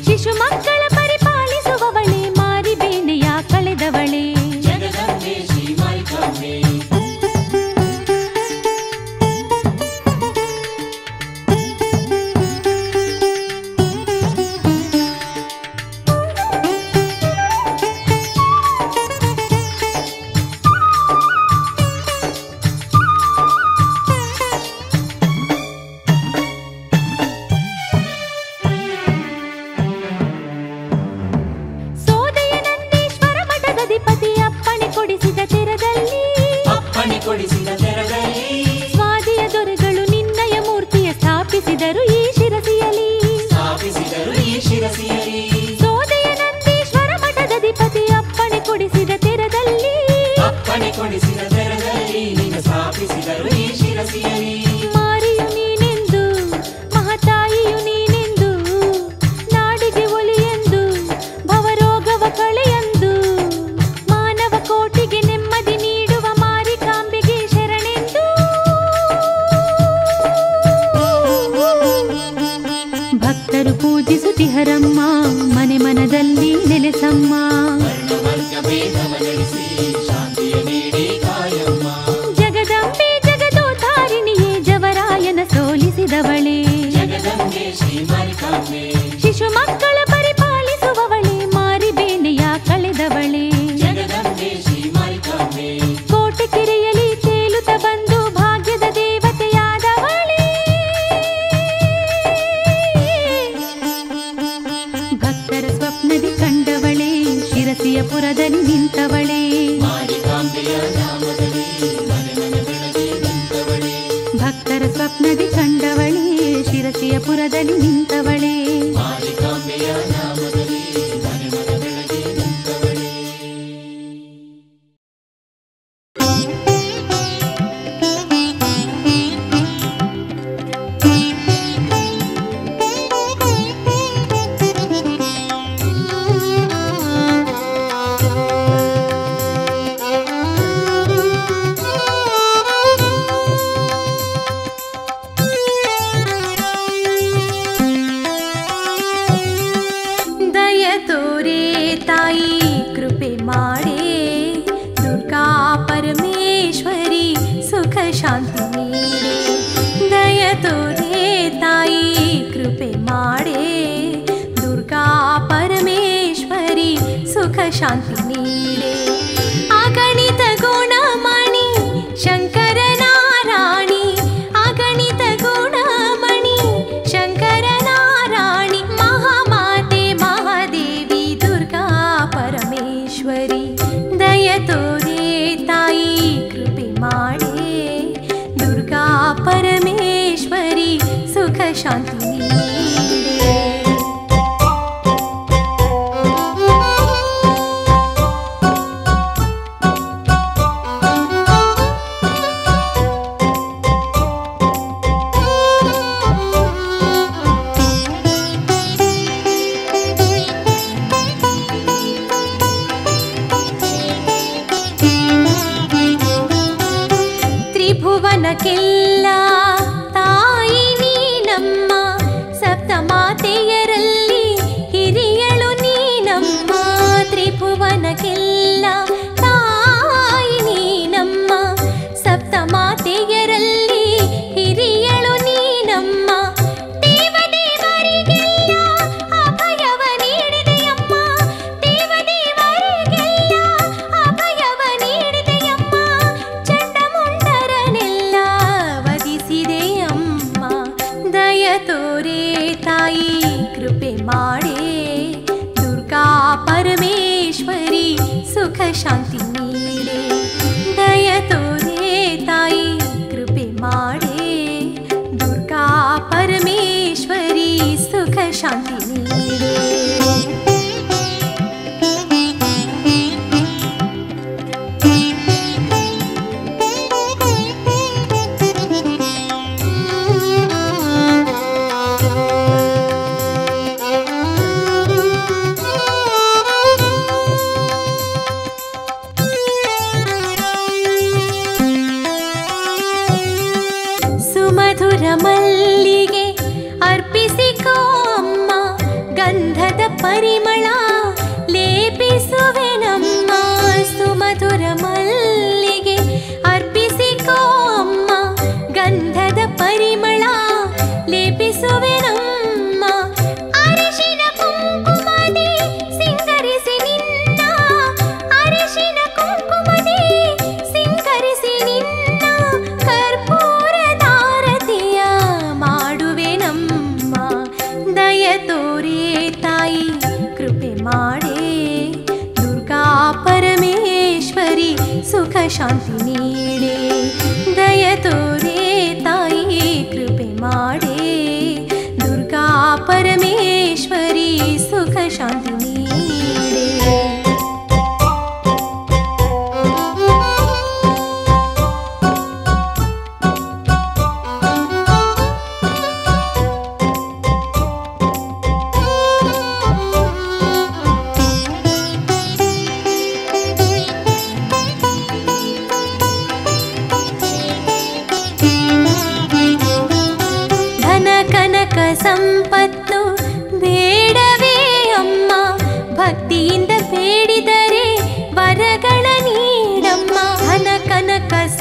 ಶಿಶು ಮಕ್ಕಳ ಪರಿಪಾಲಿಸುವವಳೇ ಮಾರಿಬೇನೆಯ ಕಳೆದವಳೇ ಸೋದೆಯ ನಂದೀಶ್ವರ ಮಠದಧಿಪತಿ ಅಪ್ಪಣೆ ಕೊಡಿಸಿದ ತೆರದಲ್ಲಿ ಸ್ವಾದಿಯ ದೊರೆಗಳು ನಿನ್ನಯ ಮೂರ್ತಿಯ ಸ್ಥಾಪಿಸಿದರು ಈ ಶಿರಸಿಯಲ್ಲಿ ಸೋದೆಯ ನಂದೀಶ್ವರ ಮಠದಧಿಪತಿ ಅಪ್ಪಣೆ ಕೊಡಿಸಿದ ತೆರದಲ್ಲಿ ಮಾರಿಯು ನೀನೆಂದು ಮಹತಾಯಿಯು ನೀನೆಂದು ನಾಡಿಗೆ ಒಲಿಯೆಂದು ಭವರೋಗವ ಕಳೆಯೆಂದು ಮಾನವ ಕೋಟಿಗೆ ನೆಮ್ಮದಿ ನೀಡುವ ಮಾರಿಕಾಂಬೆಗೆ ಶರಣೆಂದು ಭಕ್ತರು ಪೂಜಿಸುತ್ತಿಹರಮ್ಮ ಮನೆ ಮನದಲ್ಲಿ ನೆಲೆಸಮ್ಮ. ಜಗದಂಬೆ ಜಗದೋತಾರಿಣಿಯೇ ಜವರಾಯನ ಸೋಲಿಸಿದವಳೇ. ಶಿಶು ಮಕ್ಕಳ ಪರಿಪಾಲಿಸುವವಳೇ ಮಾರಿಬೇನೆಯ ಕಳೆದವಳೇ. ಕೋಟೆ ಕೆರೆಯಲ್ಲಿ ತೇಲುತ್ತ ಬಂದು ಭಾಗ್ಯದ ದೇವತೆಯಾದವಳೇ. ಭಕ್ತರ ಸ್ವಪ್ನದಿ ಕಂಡವಳೇ ಶಿರಸಿಯ ಪುರದಲ್ಲಿ ನಿಂತವಳೇ. ಭಕ್ತರ ಸ್ವಪ್ನದಿ ಕಂಡವಳೇ ಶಿರಸಿಯ ಪುರದಲ್ಲಿ ನಿಂತವಳೇ. ಶಾಂತಿ ನೀಡೆ. ಅಗಣಿತ ಗುಣಮಣಿ ಶಂಕರನ ರಾಣಿ. ಅಗಣಿತ ಗುಣಮಣಿ ಶಂಕರನ ರಾಣಿ. ಮಹಾಮಾತೆ ಮಹಾದೇವಿ ದುರ್ಗಾ ಪರಮೇಶ್ವರಿ. ದಯ ತೋರೆ ತಾಯಿ ಕೃಪೆ ಮಾಡೆ. ದುರ್ಗಾ ಪರಮೇಶ್ವರಿ ಸುಖ ಶಾಂತಿ ನೀಡೆ. ತ್ರಿಭುವನಕ್ಕೆಲ್ಲ ತಾಯಿ ನೀನಮ್ಮ. ಸಪ್ತಮಾತೆಯರಲ್ಲಿ ಹಿರಿಯಳು ನೀನಮ್ಮ. ತ್ರಿಭುವನಕ್ಕೆಲ್ಲ ತಾಯಿ ನೀನಮ್ಮ. ಸಪ್ತಮಾತೆಯರಲ್ಲಿ ಹಿರಿಯಳು ನೀನಮ್ಮ. ದೇವದೇವರಿಗೆಲ್ಲ ಅಭಯವ ನೀಡಿದೆಯಮ್ಮ. ದೇವದೇವರಿಗೆಲ್ಲ ಅಭಯವ ನೀಡಿದೆಯಮ್ಮ. ಚಂಡಮುಂಡರನೆಲ್ಲ ವಧಿಸಿದೆಯಮ್ಮ. ದಯ ತೋರೆ ತಾಯಿ ಕೃಪೆ ಮಾಡೆ. ದುರ್ಗಾ ಪರಮೇಶ್ವರಿ ಸುಖ ಶಾಂತಿ ನೀಡೆ. ದಯ ತೋರೆ ತಾಯಿ ಕೃಪೆ ಮಾಡೆ. ದುರ್ಗಾ ಪರಮೇಶ್ವರಿ ಸುಖ ಶಾಂತಿ ನೀಡೆ. ಸುಮಧುರ ಮಲ್ಲಿಗೆ ಅರ್ಪಿಸಿಕೋ ಅಮ್ಮ. ಗಂಧದ ಪರಿಮಳ ಲೇಪಿಸುವೆನಮ್ಮ. ಸುಮಧುರ ಮಲ್ಲಿಗೆ ಅರ್ಪಿಸಿಕೋ ಅಮ್ಮ. ಗಂಧದ ಪರಿಮಳ ಲೇಪಿಸುವೆನಮ್ಮ. ಅರಿಶಿನ ಕುಂಕುಮದಿ ಸಿಂಗರಿಸಿ ನಿನ್ನ. ಅರಿಶಿನ ಕುಂಕುಮದಿ ಸಿಂಗರಿಸಿ ನಿನ್ನ. ಕರ್ಪೂರದಾರತಿಯ ಮಾಡುವೆನಮ್ಮ. ದಯ ತೋರೆ ತಾಯಿ ಕೃಪೆ ಮಾಡೆ. ದುರ್ಗಾ ಪರಮೇಶ್ವರಿ ಸುಖ ಶಾಂತಿ ನೀಡೆ. ದಯ ತೋರೆ ತಾಯಿ ಕೃಪೆ ಮಾಡೆ. ದುರ್ಗಾ ಪರಮೇಶ್ವರಿ ಸುಖ ಶಾಂತಿ ನೀಡೆ.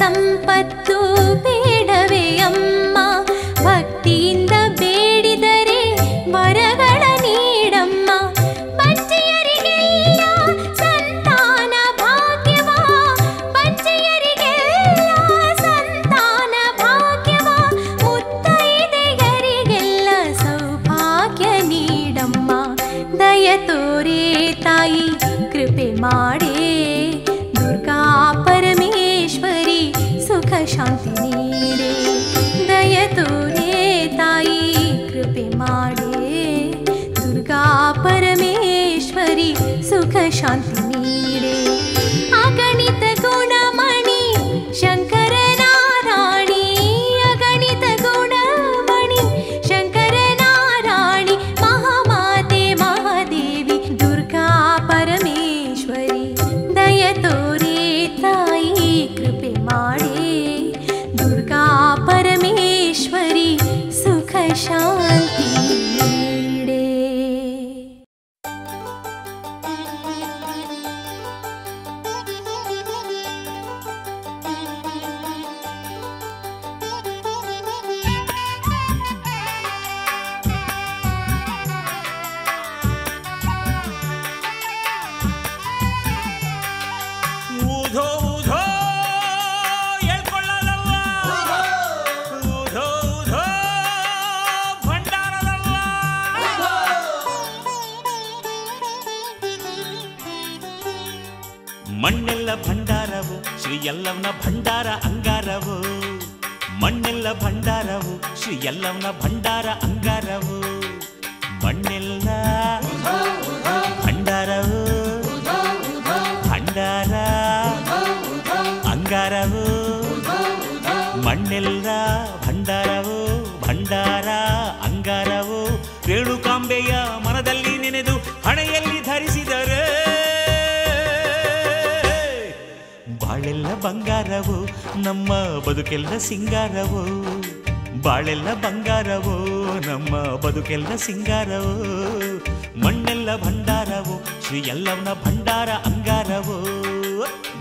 ಸಂಪತ್ತು ಬೇಡವೇ ಅಮ್ಮ, ಭಕ್ತಿಯಿಂದ ಬೇಡಿದರೆ ವರಗಳ ನೀಡಮ್ಮ. ಬಚ್ಚೆಯರಿಗೆಲ್ಲ ಸಂತಾನ ಭಾಗ್ಯವ, ಬಚ್ಚೆಯರಿಗೆಲ್ಲ ಸಂತಾನ ಭಾಗ್ಯವ, ಮುತ್ತೈದೆಯರಿಗೆಲ್ಲ ಸೌಭಾಗ್ಯ ನೀಡಮ್ಮ. ದಯ ತೋರೆ ತಾಯಿ ಕೃಪೆ ಮಾಡೇ, ದುರ್ಗಾ ಪರಮೇಶ್ವರಿ ಸುಖ ಶಾಂತಿ ನೀಡೆ. ದಯ ತೋರೆ ತಾಯಿ ಕೃಪೆ ಮಾಡೇ, ದುರ್ಗಾ ಪರಮೇಶ್ವರಿ ಸುಖ ಶಾಂತಿ ನೀಡೆ. ಅಗಣಿತ ಗುಣಮಣಿ ಶಂಕರನಾರಾಯಣಿ, ಅಗಣಿತ ಗುಣಮಣಿ ಶಂಕರನಾರಾಯಣಿ, ಮಹಾಮಾತೆ ಮಹಾದೇವಿ ದುರ್ಗಾ ಪರಮೇಶ್ವರಿ. ದಯ ತೋರೆ ತಾಯಿ ಕೃಪೆ ಮಾಡೇ, ದುರ್ಗಾ ಪರಮೇಶ್ವರಿ ಸುಖ ಶಾಂತಿ ನೀಡೆ. ಊಧೋ ಊಧೋ ಹೇಳ್ಕೊಳ್ಳದವ್ವ, ಊಧೋ ಊಧೋ ಭಂಡಾರದವ್ವ. ಮಣ್ಣೆಲ್ಲ ಭಂಡಾರವು ಶ್ರೀ ಯಲ್ಲವ್ವನ ಭಂಡಾರ ಅಂಗಾರವು, ಮಣ್ಣೆಲ್ಲ ಭಂಡಾರವು ಶ್ರೀ ಯಲ್ಲವ್ವನ ಭಂಡಾರ ಅಂಗಾರವು. ಮಣ್ಣೆಲ್ಲ ಭಂಡಾರವು, ಭಂಡಾರ ಅಂಗಾರವು. ಮಣ್ಣೆಲ್ಲ ಭಂಡಾರವು, ಭಂಡಾರ ಅಂಗಾರವು. ರೇಣುಕಾಂಬೆಯ ಮನದಲ್ಲಿ ನೆನೆದು ಹಣೆಯಲ್ಲಿ ಧರಿಸಿದರೆ ಬಾಳೆಲ್ಲ ಬಂಗಾರವು, ನಮ್ಮ ಬದುಕೆಲ್ಲ ಸಿಂಗಾರವು. ಬಾಳೆಲ್ಲ ಬಂಗಾರವು, ನಮ್ಮ ಬದುಕೆಲ್ಲ ಸಿಂಗಾರವು. ಮಣ್ಣೆಲ್ಲ ಭಂಡಾರವು ಶ್ರೀ ಯಲ್ಲವ್ವನ ಭಂಡಾರ ಅಂಗಾರವು.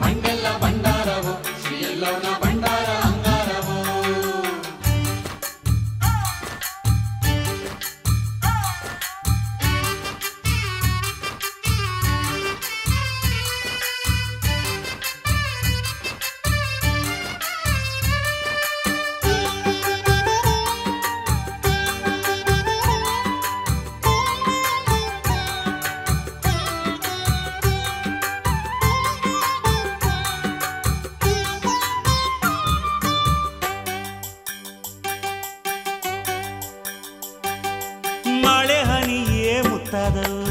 ಮಂಡೆಲ್ಲ ಭಂಡಾರವು ಶ್ರೀ ಯಲ್ಲವ್ವನ ಭಂಡಾರ ಅಂಗಾರವು. ಮಳೆ ಹನಿಯೇ ಮುತ್ತಾದವು,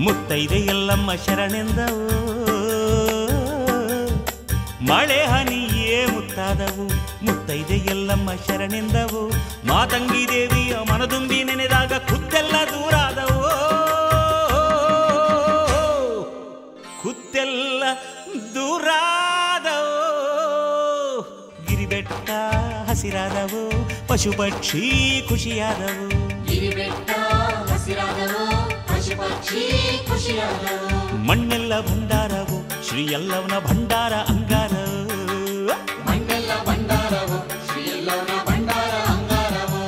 ಮುತ್ತೈದೆ ಎಲ್ಲಮ್ಮ ಶರಣೆಂದವು. ಮಳೆ ಹನಿಯೇ ಮುತ್ತಾದವು, ಮುತ್ತೈದೆ ಎಲ್ಲಮ್ಮ ಶರಣೆಂದವು. ಮಾತಂಗಿ ದೇವಿಯ ಮನದುಂಬಿ ನೆನೆದಾಗ ಖುದ್ದೆಲ್ಲ ದೂರಾದವು, ಖುದ್ದೆಲ್ಲ ದೂರಾದವು. ಗಿರಿಬೆಟ್ಟ ಹಸಿರಾದವು, ಪಶು ಪಕ್ಷಿ ಖುಷಿಯಾದವು. ಗಿರಿಬೆಟ್ಟ ಹಸಿರಾದವು, ಪಶು ಪಕ್ಷಿ ಖುಷಿಯಾದವು. ಮಣ್ಣೆಲ್ಲ ಭಂಡಾರವು ಶ್ರೀ ಯಲ್ಲವ್ವನ ಭಂಡಾರ ಅಂಗಾರವು. ಮಂಡೆಲ್ಲ ಭಂಡಾರವು ಶ್ರೀ ಯಲ್ಲವ್ವನ ಭಂಡಾರ ಅಂಗಾರವು.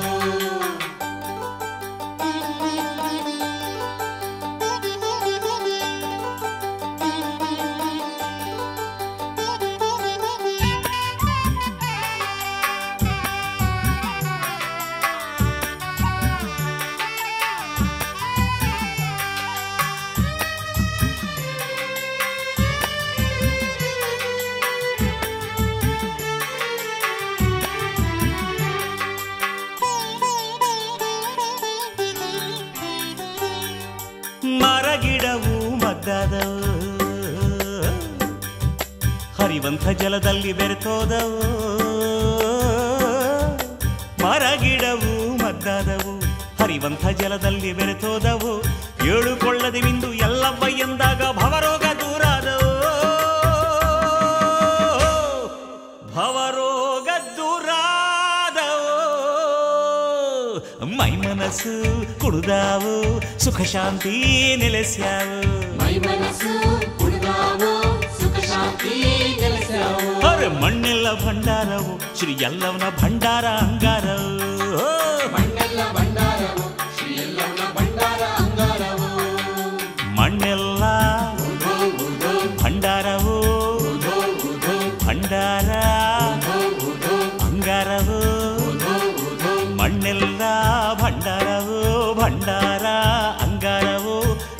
ಮರಗಿಡವು ಮದ್ದಾದವು, ಹರಿವಂತ ಜಲದಲ್ಲಿ ಬೆರೆತೋದವು. ಮರಗಿಡವು ಮದ್ದಾದವು, ಹರಿವಂತ ಜಲದಲ್ಲಿ ಬೆರೆತೋದವು. ಏಳುಕೊಳ್ಳದೆ ಮಿಂದು ಎಲ್ಲವ್ವ ಎಂದಾಗ ಭವರೋಗ ದೂರಾದವು, ಭವರೋಗ ದೂರಾದವು. ಮೈ ಮನಸ್ಸು ಕುಡಿದಾವು, ಸುಖ ಶಾಂತಿ ನೆಲೆಸ್ಯಾವು. ಮೈ ಮನಸ್ಸು ಕುಡಿದಾವು, ಸುಖ ಶಾಂತಿ ಶ್ರೀ ಎಲ್ಲವನ ಭಂಡಾರ ಅಂಗಾರವು ಮಣ್ಣೆಲ್ಲ ಭಂಡಾರವು ಶ್ರೀ ಎಲ್ಲವನ ಭಂಡಾರ ಅಂಗಾರವು ಮಣ್ಣೆಲ್ಲ ಭಂಡಾರವು ಭಂಡಾರ ಅಂಗಾರವು ಮಣ್ಣೆಲ್ಲ ಭಂಡಾರವು ಭಂಡಾರ ಅಂಗಾರವು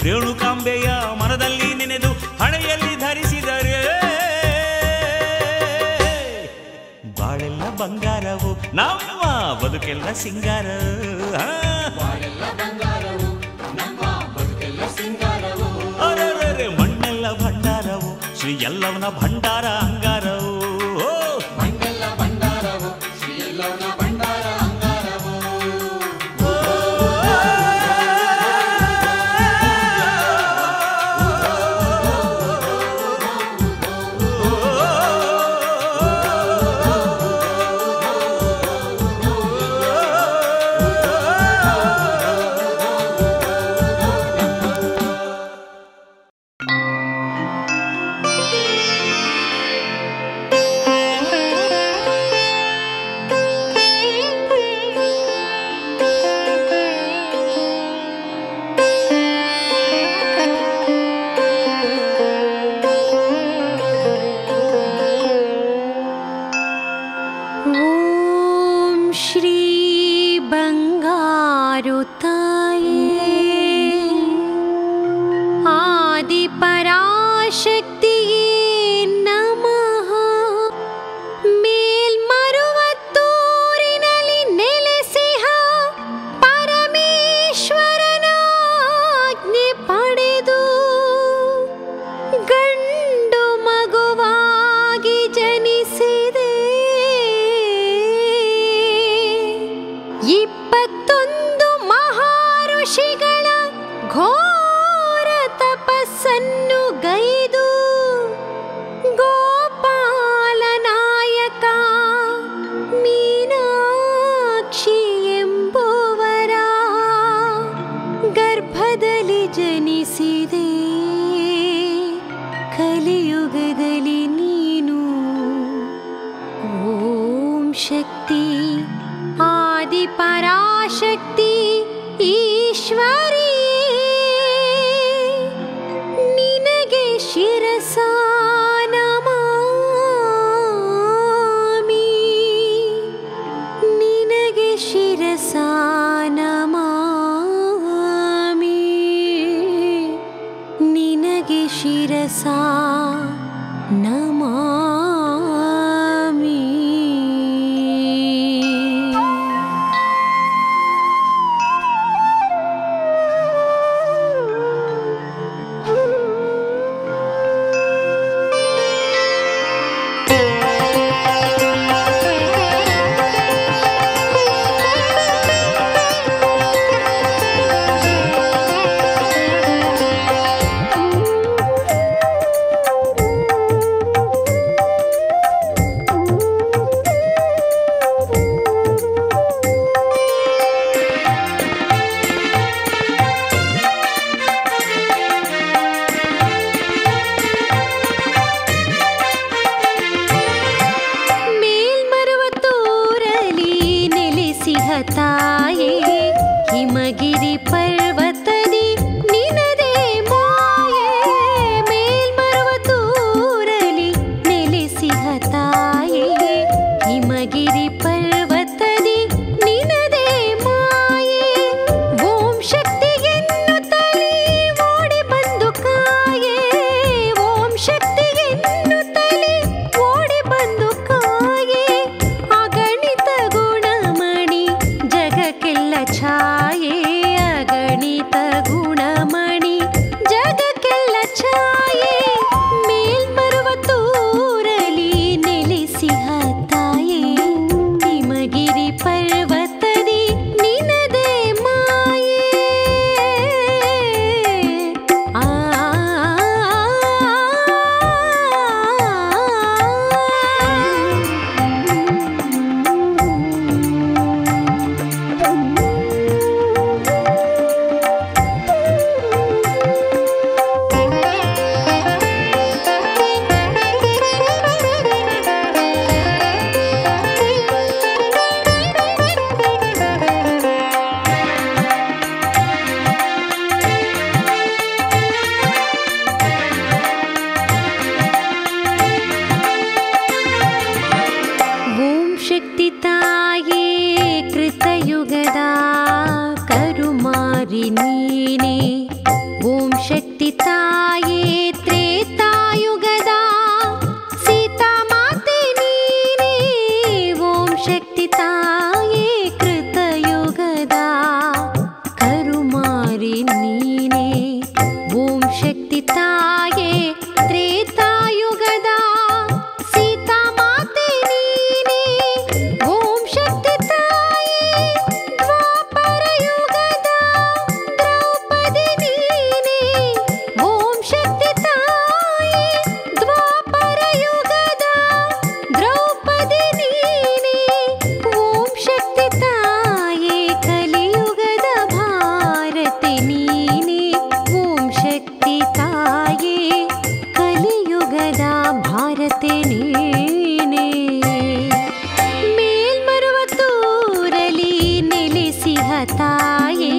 ರೇಣುಕಾಂಬೆಯ ಮನದಲ್ಲಿ ನೆನೆದು ಹಣೆಯಲ್ಲಿ ಧರಿಸಿದರೆ ಬಾಳೆಲ್ಲ ಬಂಗಾರವು ನಮ್ಮ ಬದುಕೆಲ್ಲ ಸಿಂಗಾರ ಬಾಳೆಲ್ಲ ಬಂಗಾರವು ನಮ್ಮ ಬದುಕೆಲ್ಲ ಸಿಂಗಾರವು ಅರೆ ಮಣ್ಣೆಲ್ಲ ಭಂಡಾರವು ಶ್ರೀ ಎಲ್ಲವನ ಭಂಡಾರ ಅಂಗಾರವು ಮಣ್ಣೆಲ್ಲ ಭಂಡಾರವು ಶ್ರೀ ಎಲ್ಲವನ ಭಂಡಾರ ಅಂಗಾರವು ವಿಶ್ವದ ಭಾರತೆ ನೀನೇ ಮೇಲ್ಮರುವತ್ತೂರಲಿ ನೆಲೆಸಿಹ ತಾಯೇ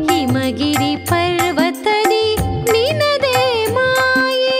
ಹಿಮಗಿರಿ ಪರ್ವತದಿ ನಿನದೇ ಮಾಯೇ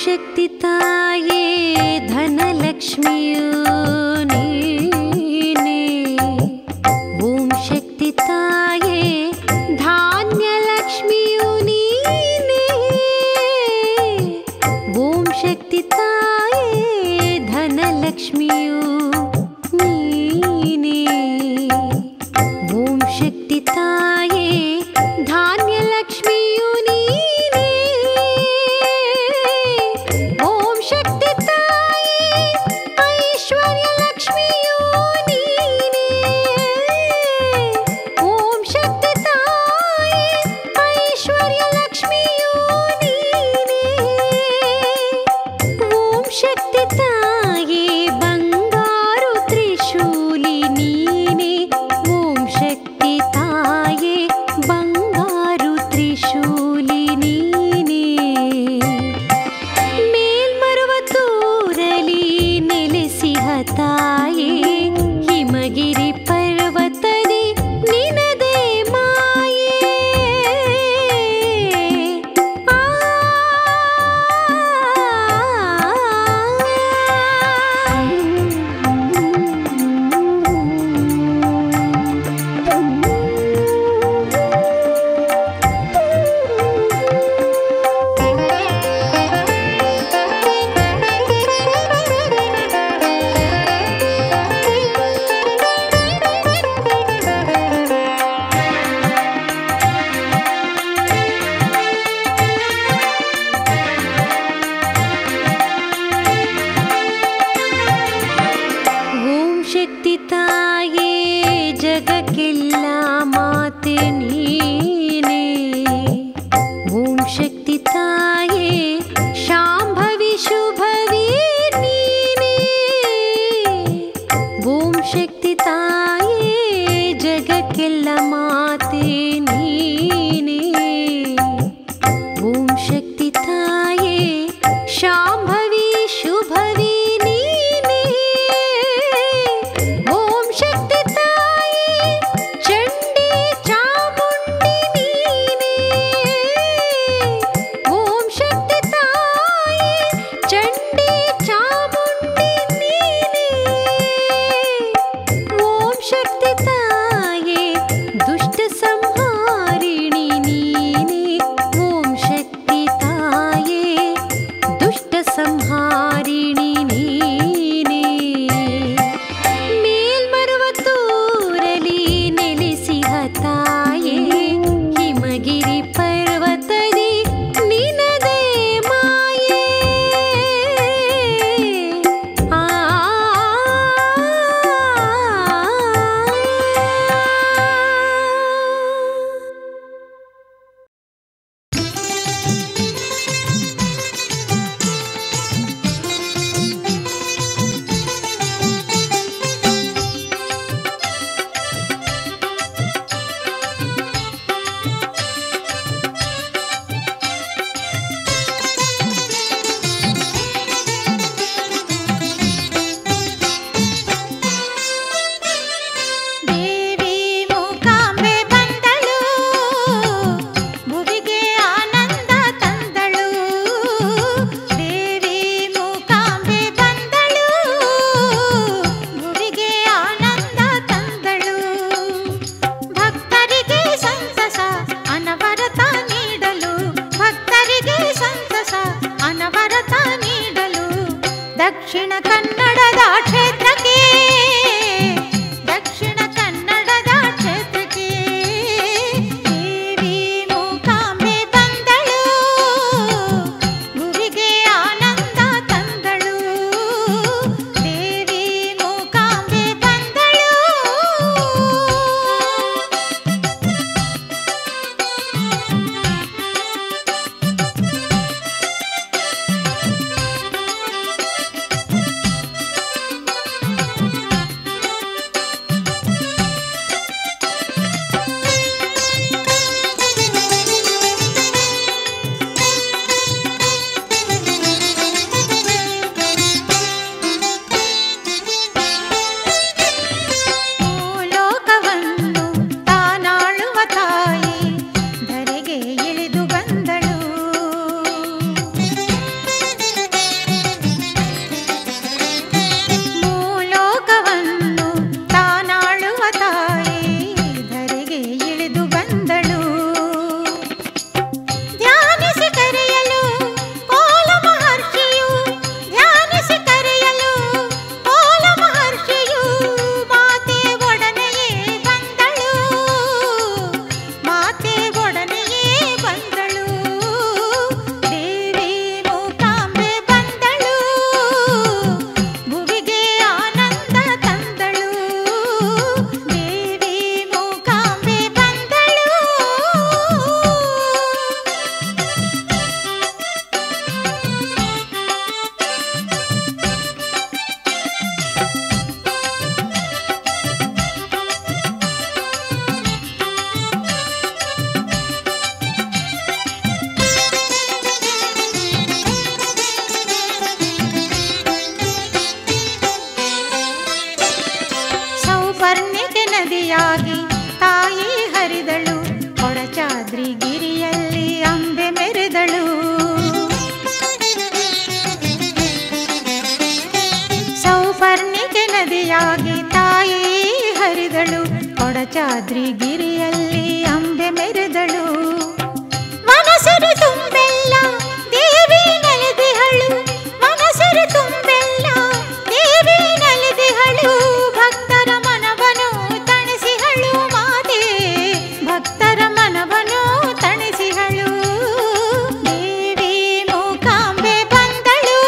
ಶಕ್ತಿ ತಾಯೇ ಧನಲಕ್ಷ್ಮಿಯು ನೀನೇ ಓಂ ಶಕ್ತಿ ತಾಯೇ ಧಾನ್ಯಲಕ್ಷ್ಮಿಯು ನೀನೇ ಓಂ ಶಕ್ತಿ ತಾಯೇ ಧನಲಕ್ಷ್ಮಿಯು ನೀನೇ ಓಂ ಶಕ್ತಿ ತಾಯೇ ಧಾನ್ಯಲಕ್ಷ್ಮಿಯು ನೀನೇ ಓಂ ಶಕ್ತಿ ತಾಯೇ ಐಶ್ವರ್ಯಲಕ್ಷ್ಮಿಯು ನೀನೇ ಓಂ ಶಕ್ತಿ ತಾಯೇ ಐಶ್ವರ್ಯಲಕ್ಷ್ಮಿಯು ನೀನೇ ಓಂ ಶಕ್ತಿ ತಾಯೇ ಬಂಗಾರು ತ್ರಿಶೂಲಿ ನೀನೇ ಓಂ ಶಕ್ತಿ ತಾಯೇ ಬಂಗಾರು ತ್ರಿಶೂಲಿ ನೀನೇ ಮೇಲ್ಮರುವತ್ತೂರಲಿ ನೆಲೆಸಿಹ ತಾಯೇ ಹಿಮಗಿರಿ ಪರ್ವತದಿ ನಿನದೇ ಮಾಯೇ ಓಂ ಶಕ್ತಿ ತಾಯೇ ಜಗಕ್ಕೆಲ್ಲ ಮಾತೆ ನೀನೇ ಓಂ ಶಕ್ತಿ ತಾಯೇ ಶಾಂಭವಿ ಶುಭವಿ ನೀನೇ ಓಂ ಶಕ್ತಿ ತಾಯೇ ಜಗಕ್ಕೆಲ್ಲ ಮಾತೆ ನೀನೇ ಓಂ ಶಕ್ತಿ ತಾಯೇ ಶಾಂಭವಿ ಶುಭವಿ ನೀನೇ ಓಂ ಶಕ್ತಿ ತಾಯೇ ಸೌಪರ್ಣಿಕೆ ನದಿಯಾಗಿ ತಾಯಿ ಹರಿದಳು, ಕೊಡಚಾದ್ರಿ ಗಿರಿಯಲ್ಲಿ ಅಂಬೆ ಮೆರೆದಳು. ಸೌಪರ್ಣಿಕೆ ನದಿಯಾಗಿ ತಾಯಿ ಹರಿದಳು, ಕೊಡಚಾದ್ರಿ ಗಿರಿಯಲ್ಲಿ ಅಂಬೆ ಮೆರೆದಳು. ಮನಸರು ತುಂಬೆಲ್ಲ ದೇವಿ ನಲಿದಿಹಳು, ಮನಸರು ತುಂಬೆಲ್ಲ ದೇವಿ ನಲಿದಿಹಳು. ಭಕ್ತರ ಮನವನು ತಣಿಸಿಹಳು ಮಾತೆ, ಭಕ್ತರ ಮನವನು ತಣಿಸಿಹಳು. ದೇವಿ ಮೂಕಾಂಬೆ ಬಂದಳು,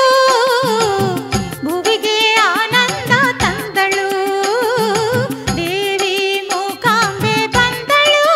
ಭುವಿಗೆ ಆನಂದ ತಂದಳು. ದೇವಿ ಮೂಕಾಂಬೆ ಬಂದಳು.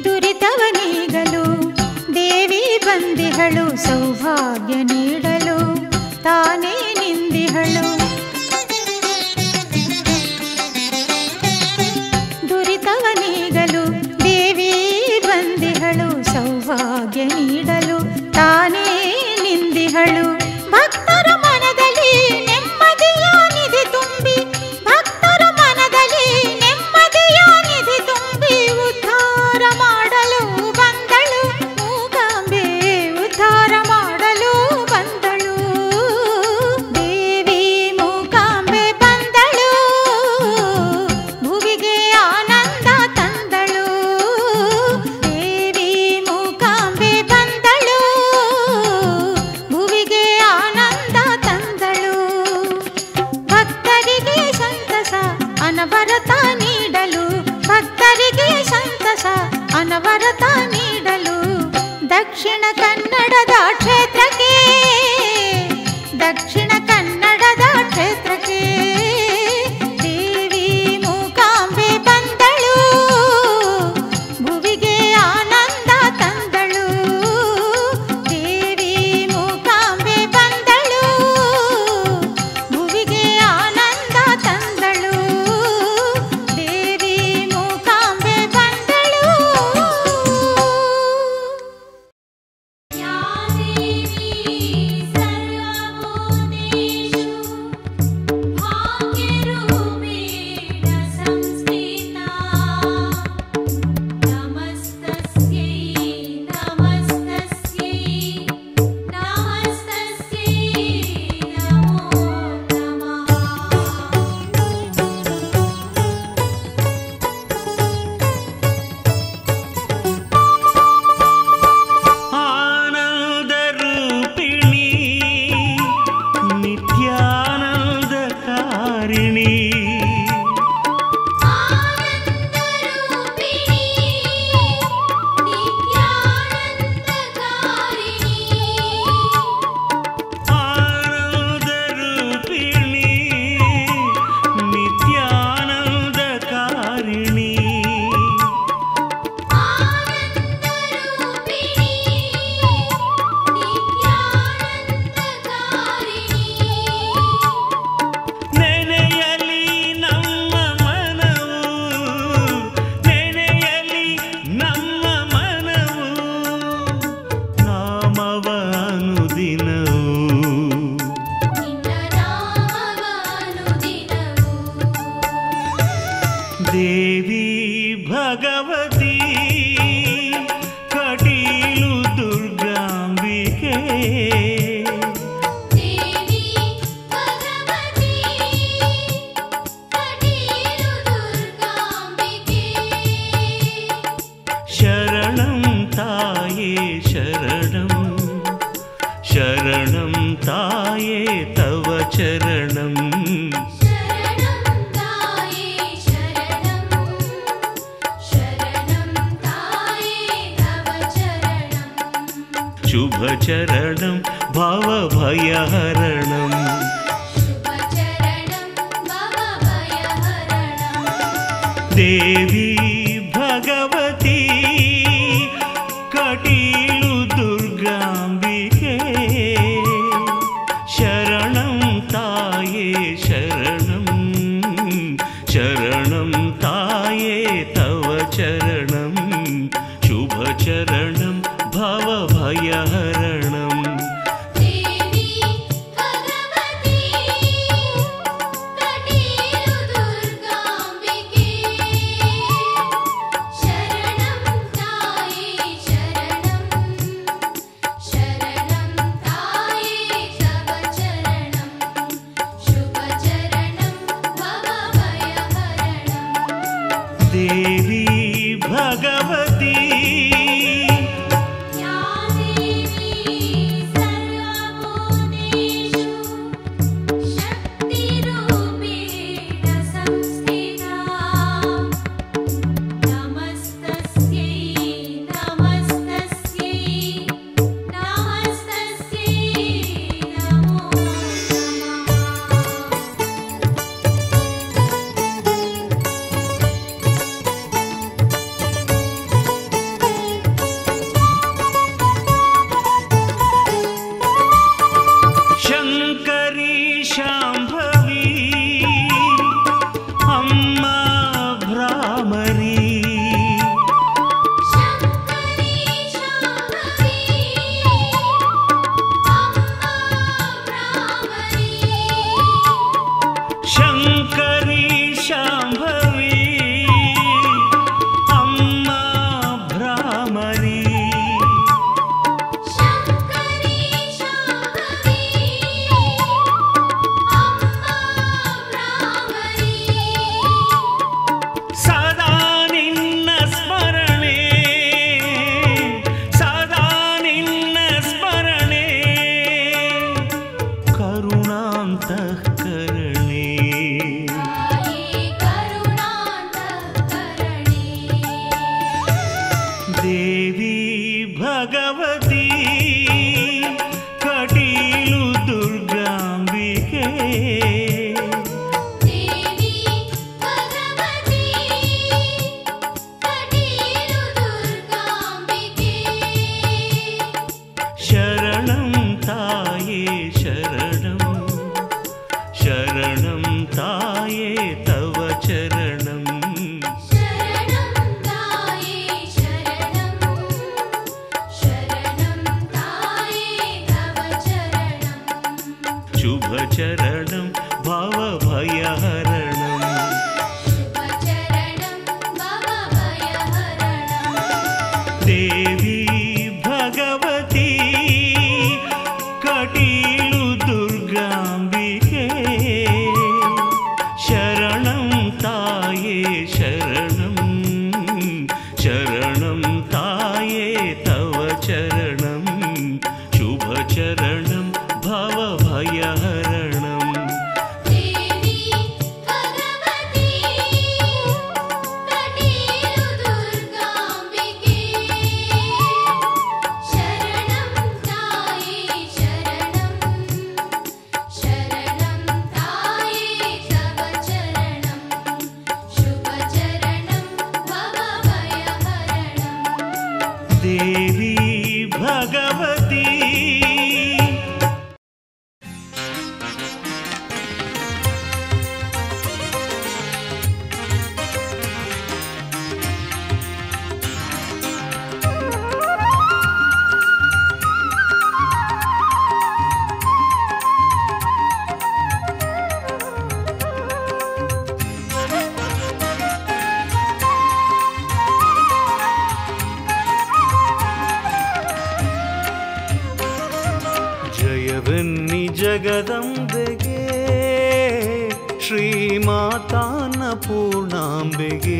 ದುರಿತವನೀಗಲು ದೇವಿ ಬಂದಿಹಳು, ಸೌಭಾಗ್ಯ ನೀಡಲು ತಾನೇ ನಿಂದಿಹಳು. ದುರಿತವನೀಗಲು ದೇವಿ ಬಂದಿಹಳು, ಸೌಭಾಗ್ಯ ನೀಡಲು ತಾನೇ ನಿಂದಿಹಳು. ಭಕ್ತರ ಮನದಲ್ಲಿ ನೆಮ್ಮದಿಯ ನಿಧಿ ತುಂಬಿ, ಭಕ್ತರ ಮನದಲ್ಲಿ ನೆಮ್ಮದಿಯ ನಿಧಿ ತುಂಬಿ ಉದ್ಧಾರ ಮಾಡಲು ಬಂದಳು ಮೂಕಾಂಬೆ, ಉದ್ಧಾರ ಮಾಡಲು ಬಂದಳು. ದೇವಿ ಮೂಕಾಂಬೆ ಬಂದಳು, ಭುವಿಗೆ ಆನಂದ ತಂದಳು. ದೇವಿ ಮೂಕಾಂಬೆ ಬಂದಳು, ಭುವಿಗೆ ಆನಂದ ತಂದಳು. ಭಕ್ತರಿಗೆ ಸಂತಸ ಅನವರತ ನೀಡಲು, ಭಕ್ತರಿಗೆ ಸಂತಸ ಅನವರತ ನೀಡಲು. ದಕ್ಷಿಣ ಕನ್ನಡದ ಕ್ಷೇತ್ರಕ್ಕೆ, ದಕ್ಷಿಣ ಕನ್ನಡದ ಕ್ಷೇತ್ರಕ್ಕೆ ದೇವಿ ಮೂಕಾಂಬೆ ಬಂದಳು, ಭುವಿಗೆ ಆನಂದ ತಂದಳು. ದೇವಿ ಮೂಕಾಂಬೆ ಬಂದಳು, ಭುವಿಗೆ ಆನಂದ ತಂದಳು. ದೇವಿ ಮೂಕಾಂಬೆ ಬಂದಳು. या देवी सर्वभूतेषु भाग्यरूपेण संस्थिता, नमस्तस्यै नमस्तस्यै नमस्तस्यै नमो नमः. ಆನಂದ ರೂಪಿಣಿ ನಿತ್ಯಾನಂದಕಾರಿಣಿ, आनन्दरूपिणी नित्यानन्दकारिणी, ಆನಂದ ರೂಪಿಣಿ ನಿತ್ಯಾನಂದಕಾರಿಣಿ. आनन्दरूपिणी नित्यानन्दकारिणी. ನೆನೆಯಲಿ ನಮ್ಮ ಮನವು, ನೆನೆಯಲಿ ನಮ್ಮ ಮನವು, ನಾಮವ ಅನುದಿನವು. ನಿನ್ನ ನಾಮವನುದಿನವೂ. ದೇವಿ ಭಗವತಿ ಕಟೀಲು ದುರ್ಗಾಂಬಿಕೆ, ದೇವಿ ಭಗವತಿ ಕಟೀಲು ದುರ್ಗಾಂಬಿಕೆ. ಶರಣಂ ತಾಯೇ ಶರಣಂ, ಶರಣಂ ತಾಯೇ ತವ ಚರಣಂ. ಶರಣಂ ತಾಯೇ ಶರಣಂ, ಶರಣಂ ತಾಯೇ ತವ ಚರಣಂ. ಶುಭ ಚರಣಂ ಭವಭಯಹರಣಂ. ಶುಭ ಚರಣಂ ಭವಭಯಹರಣಂ. ದೇವಿ ಭಗವತಿ ಕಟೀಲು ದುರ್ಗಾಂಬಿಕೆ ಶರಣಂ ತಾಯೇ ಶರಣಂ ಶರಣಂ ತಾಯೇ ತವ ಚರಣಂ ಶುಭ ಚರಣಂ ಭವಭಯಹರಣಂ ದೇವಿ ಭಗವತಿ ಕಟೀಲು ದುರ್ಗಾಂಬಿಕೆ ಶರಣಂ ತಾಯೇ ಶರಣಂ ಶರಣಂ ತಾಯೇ ತವ ಚರಣಂ ಶುಭ ಚರಣಂ ಭವಭಯಹರಣಂ ದೇವಿ ಭಗವತಿ या देवी सर्वभूतेषु शक्तिरूपेण संस्थिता नमस्तस्यै नमस्तस्यै नमस्तस्यै नमो ಶಂಕರಿ ಶಾಂಭವಿ ಅಮ್ಮ ಭ್ರಾಮರಿ ಶಂಕರಿ ಶಾಂಭವಿ ಅಮ್ಮ ಭ್ರಾಮರಿ ಶಂಕರಿ ಶಾಂಭವಿ ಅಮ್ಮ ಭ್ರಾಮರಿ ಶಂಕರಿ ಶಾಂಭವಿ ಅಮ್ಮ ಭ್ರಾಮರಿ ಸದಾ ನಿನ್ನ ಸ್ಮರಣೆ ಸದಾ ನಿನ್ನ ಸ್ಮರಣೆ ಕರುಣಾಂತಃಕರಣೆ ತಾಯೇ ಕರುಣಾಂತಃಕರಣೆ ದೇವಿ ಭಗವತಿ ಕಟೀಲು ದುರ್ಗಾಂಬಿಕೆ ದೇವಿ ಭಗವತಿ ಕಟೀಲು ದುರ್ಗಾಂಬಿಕೆ ಶರಣಂ ತಾಯೇ ಶರಣಂ ಶರಣಂ ತಾಯೇ ತವ ಚರಣಂ ಶರಣಂ ತಾಯೇ ಶರಣಂ ಶರಣಂ ತಾಯೇ ತವ ಚರಣಂ ಶುಭ ಚರಣಂ ಭವಭಯಹರಣಂ ಶುಭ ಚರಣಂ ಭವಭಯಹರಣಂ ದೇವಿ ಭಗವತಿ ಕಟೀಲು ದುರ್ಗಾಂಬಿಕೆ ಶರಣಂ ತಾಯೇ ಶರಣಂ ಶರಣಂ ತಾಯೇ ತವ ಚರಣಂ ಶುಭ ಚರಣಂ ಭವಭಯಹರಣಂ ದೇವಿ ಭಗವತಿ ಕಟೀಲು ದುರ್ಗಾಂಬಿಕೆ ಶರಣಂ ತಾಯೇ ಶರಣಂ ಶರಣಂ ತಾಯೇ ತವ ಚರಣಂ ಶುಭ ಚರಣಂ ಭವಭಯಹರಣಂ ದೇವಿ ಭಗವತಿ ಜಯವೆನ್ನಿ ಜಗದಂಬೆಗೆ ಶ್ರೀಮಾತಾನ್ನಪೂರ್ಣಾಂಬೆಗೆ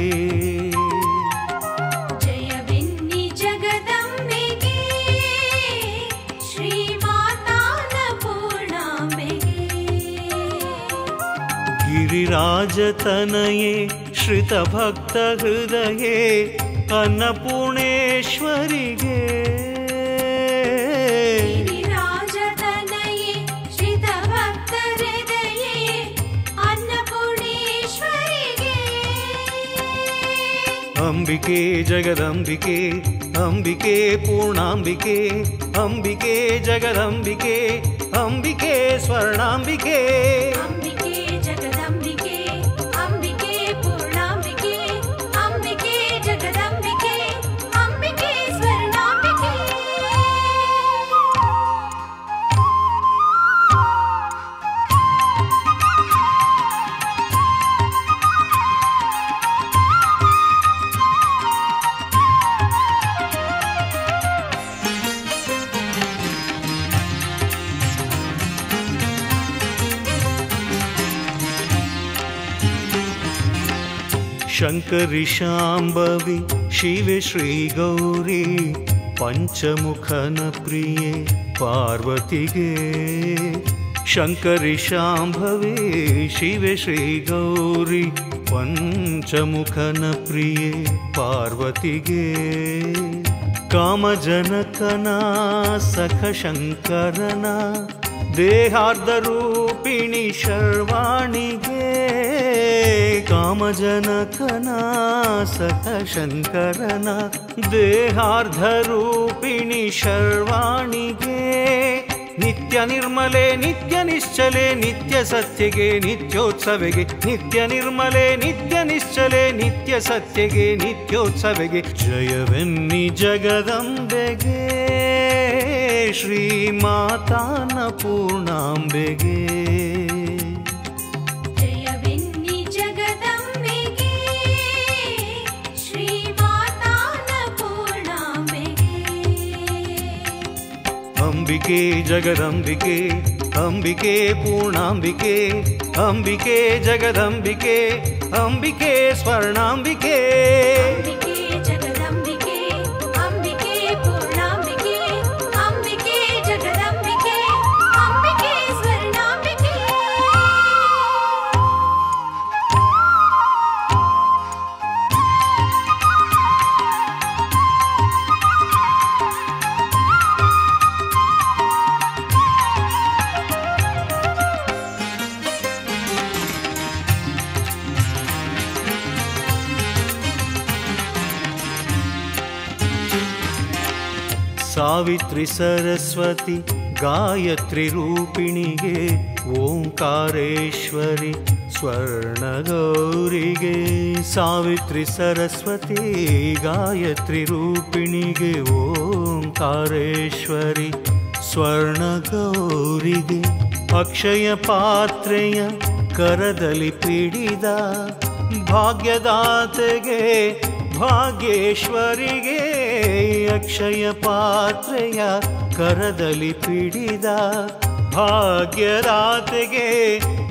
ಜಯವೆನ್ನಿ ಜಗದಂಬೆಗೆ ಶ್ರೀಮಾತಾನ್ನಪೂರ್ಣಾಂಬೆಗೆ ಗಿರಿರಾಜತನಯೇ ಶ್ರಿತಭಕ್ತಹೃದಯೇ ಅನ್ನಪೂರ್ಣೇಶ್ವರಿಗೆ ಗಿರಿರಾಜತನಯೇ ಶ್ರಿತಭಕ್ತಹೃದಯೇ ಅನ್ನಪೂರ್ಣೇಶ್ವರಿಗೆ ಅಂಬಿಕೆ ಜಗದಂಬಿಕೆ ಅಂಬಿಕೆ ಪೂರ್ಣಾಂಬಿಕೆ ಅಂಬಿಕೆ ಜಗದಂಬಿಕೆ ಅಂಬಿಕೆ ಸ್ವರ್ಣಾಂಬಿಕೆ ಅಂಬಿಕೆ ಜಗದಂಬಿಕೆ ಅಂಬಿಕೆ ಪೂರ್ಣಾಂಬಿಕೆ ಅಂಬಿಕೆ ಜಗದಂಬಿಕೆ ಅಂಬಿಕೆ ಸ್ವರ್ಣಾಂಬಿಕೆ ಶಂಕರಿ ಶಾಂಭವಿ ಶಿವೆ ಶ್ರೀ ಗೌರಿ ಪಂಚಮುಖನ ಪ್ರಿಯೆ ಪಾರ್ವತಿಗೆ ಶಂಕರಿ ಶಾಂಭವಿ ಶಿವೆ ಶ್ರೀ ಗೌರಿ ಪಂಚಮುಖನ ಪ್ರಿಯೆ ಪಾರ್ವತಿಗೆ ಕಾಮಜನಕನ ಸಖ ಶಂಕರನ ದೇಹಾರ್ಧರೂಪಿಣಿ ಶರ್ವಾಣಿಗೆ ಕಾಮಜನಕನ ಸಖ ಶಂಕರನ ದೇಹಾರ್ಧರೂಪಿಣಿ ಶರ್ವಾಣಿಗೆ ನಿತ್ಯ ನಿರ್ಮಲೆ ನಿತ್ಯ ನಿಶ್ಚಲೆ ನಿತ್ಯ ಸತ್ಯಗೆ ನಿತ್ಯೋತ್ಸವೆಗೆ ನಿತ್ಯ ನಿರ್ಮಲೆ ನಿತ್ಯ ನಿಶ್ಚಲೆ ನಿತ್ಯ ಸತ್ಯಗೆ ನಿತ್ಯೋತ್ಸವೆಗೆ ಜಯವೆನ್ನಿ ಜಗದಂಬೆಗೆ ಶ್ರೀ ಮಾತಾನ ಪೂರ್ಣಾಂಬೆಗೆ ಜಯವೆನ್ನಿ ಜಗದಂಬೆಗೆ ಶ್ರೀ ಮಾತಾನ ಪೂರ್ಣಾಂಬೆಗೆ ಅಂಬಿಕೆ ಜಗದಂಬಿಕೆ ಅಂಬಿಕೆ ಪೂರ್ಣಾಂಬಿಕೆ ಅಂಬಿಕೆ ಜಗದಂಬಿಕೆ ಅಂಬಿಕೆ ಸ್ವರ್ಣಾಂಬಿಕೆ ಅಂಬಿಕೆ ಜಗದಂಬಿಕೆ ಅಂಬಿಕೆ ಪೂರ್ಣಾಂಬಿಕೆ ಅಂಬಿಕೆ ಜಗದಂಬಿಕೆ ಅಂಬಿಕೆ ಸ್ವರ್ಣಾಂಬಿಕೆ ಸಾವಿತ್ರಿ ಸರಸ್ವತಿ ಗಾಯತ್ರಿ ರೂಪಿಣಿಗೆ ಓಂಕಾರೇಶ್ವರಿ ಸ್ವರ್ಣಗೌರಿಗೆ ಸಾವಿತ್ರಿ ಸರಸ್ವತಿ ಗಾಯತ್ರಿ ರೂಪಿಣಿಗೆ ಓಂಕಾರೇಶ್ವರಿ ಸ್ವರ್ಣಗೌರಿಗೆ ಅಕ್ಷಯ ಪಾತ್ರೆಯ ಕರದಲ್ಲಿ ಪಿಡಿದ ಭಾಗ್ಯದಾತೆಗೆ ಭಾಗ್ಯೇಶ್ವರಿಗೆ ಅಕ್ಷಯ ಪಾತ್ರೆಯ ಕರದಲ್ಲಿ ಪಿಡಿದ ಭಾಗ್ಯದಾತೆಗೆ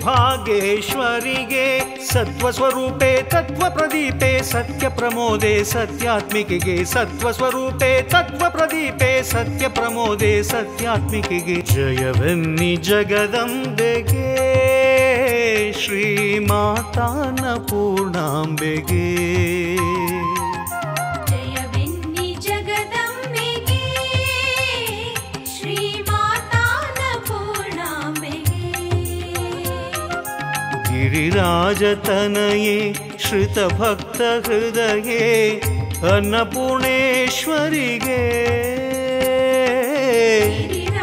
ಭಾಗ್ಯೇಶ್ವರಿಗೆ ಸತ್ವಸ್ವರೂಪೆ ತತ್ವ ಪ್ರದೀಪೆ ಸತ್ಯ ಪ್ರಮೋದೆ ಸತ್ಯಾತ್ಮಿಕೆಗೆ ಸತ್ವಸ್ವರೂಪೆ ತತ್ವ ಪ್ರದೀಪೆ ಸತ್ಯ ಪ್ರಮೋದೆ ಸತ್ಯಾತ್ಮಿಕೆಗೆ ಜಯವೆನ್ನಿ ಜಗದಂಬೆಗೆ ಶ್ರೀ ಮಾತಾನ ಪೂರ್ಣಾಂಬೆಗೆ ಜಯವೆನ್ನಿ ಜಗದಂಬೆಗೆ ಶ್ರೀ ಮಾತಾನ ಪೂರ್ಣಾಂಬೆಗೆ ಗಿರಿರಾಜತನಯೇ ಶ್ರುತ ಭಕ್ತ ಹೃದಯೇ ಅನ್ನಪೂರ್ಣೇಶ್ವರಿಗೆ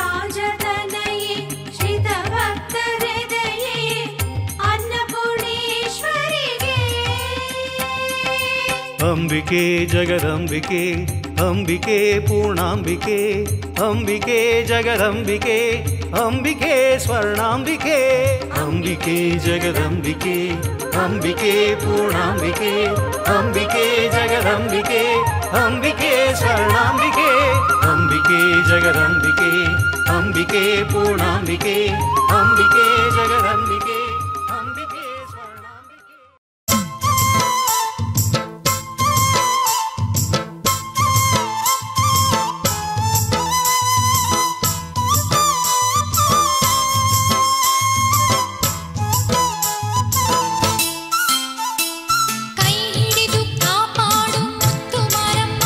ಗಿರಿರಾಜತನಯೇ ಶ್ರಿತ ಭಕ್ತ ಹೃದಯೇ ಅನ್ನಪೂರ್ಣೇಶ್ವರಿಗೆ ಅಂಬಿಕೆ ಜಗದಂಬಿಕೆ ಅಂಬಿಕೆ ಪೂರ್ಣಾಂಬಿಕೆ ಅಂಬಿಕೆ ಜಗದಂಬಿಕೆ ಅಂಬಿಕೆ ಸ್ವರ್ಣಾಂಬಿಕೆ ಅಂಬಿಕೆ ಜಗದಂಬಿಕೆ ಅಂಬಿಕೆ ಪೂರ್ಣಾಂಬಿಕೆ ಅಂಬಿಕೆ ಜಗದಂಬಿಕೆ ಅಂಬಿಕೆ ಸ್ವರ್ಣಾಂಬಿಕೆ ಅಂಬಿಕೆ ಜಗದಂಬಿಕೆ ಅಂಬಿಕೆ ಪೂರ್ಣಾಂಬಿಕೆ ಅಂಬಿಕೆ ಜಗದಂಬಿಕೆ ಅಂಬಿಕೆ ಸ್ವರ್ಣಾಂಬಿಕೆ ಕೈ ಹಿಡಿದು ಕಾಪಾಡು ಮುತ್ತು ಮಾರಮ್ಮ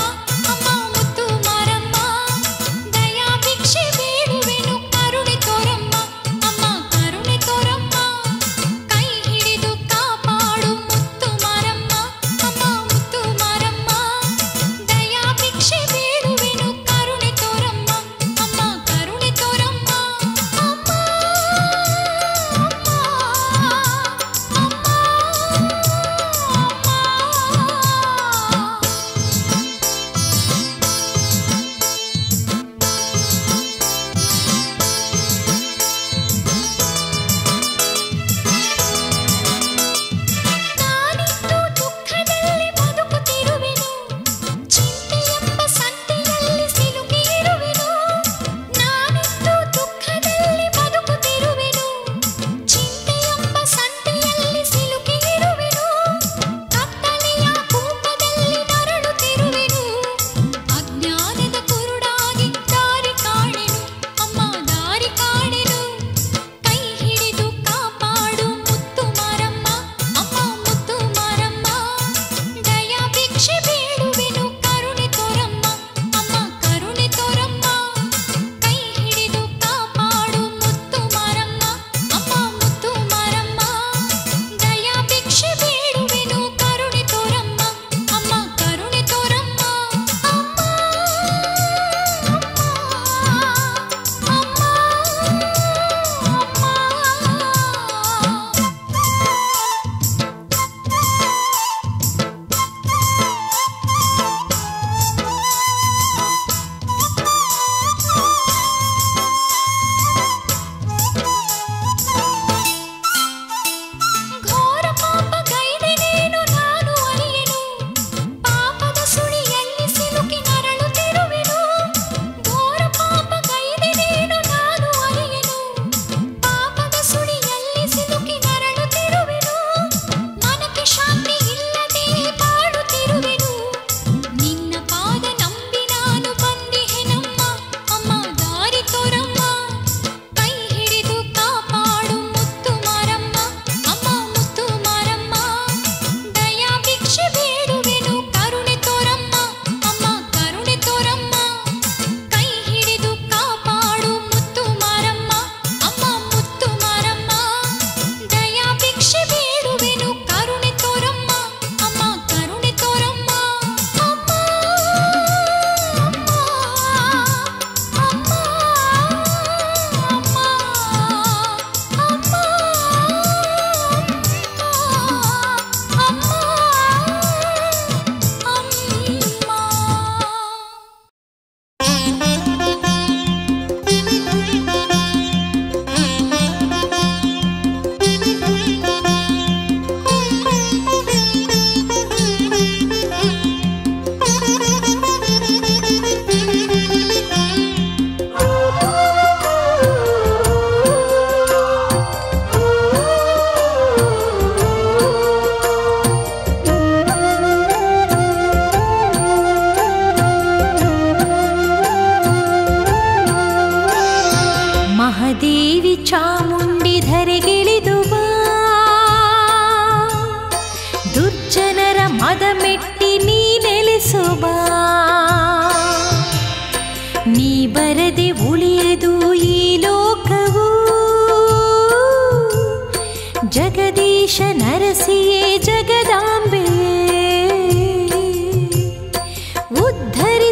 ಅಮ್ಮ ಮುತ್ತು ಮಾರಮ್ಮ ದಯಾ ಭಿಕ್ಷೆ ಬೇಡುವೆನು ಕರುಣೆ ತೋರಮ್ಮ ಅಮ್ಮ ಕರುಣೆ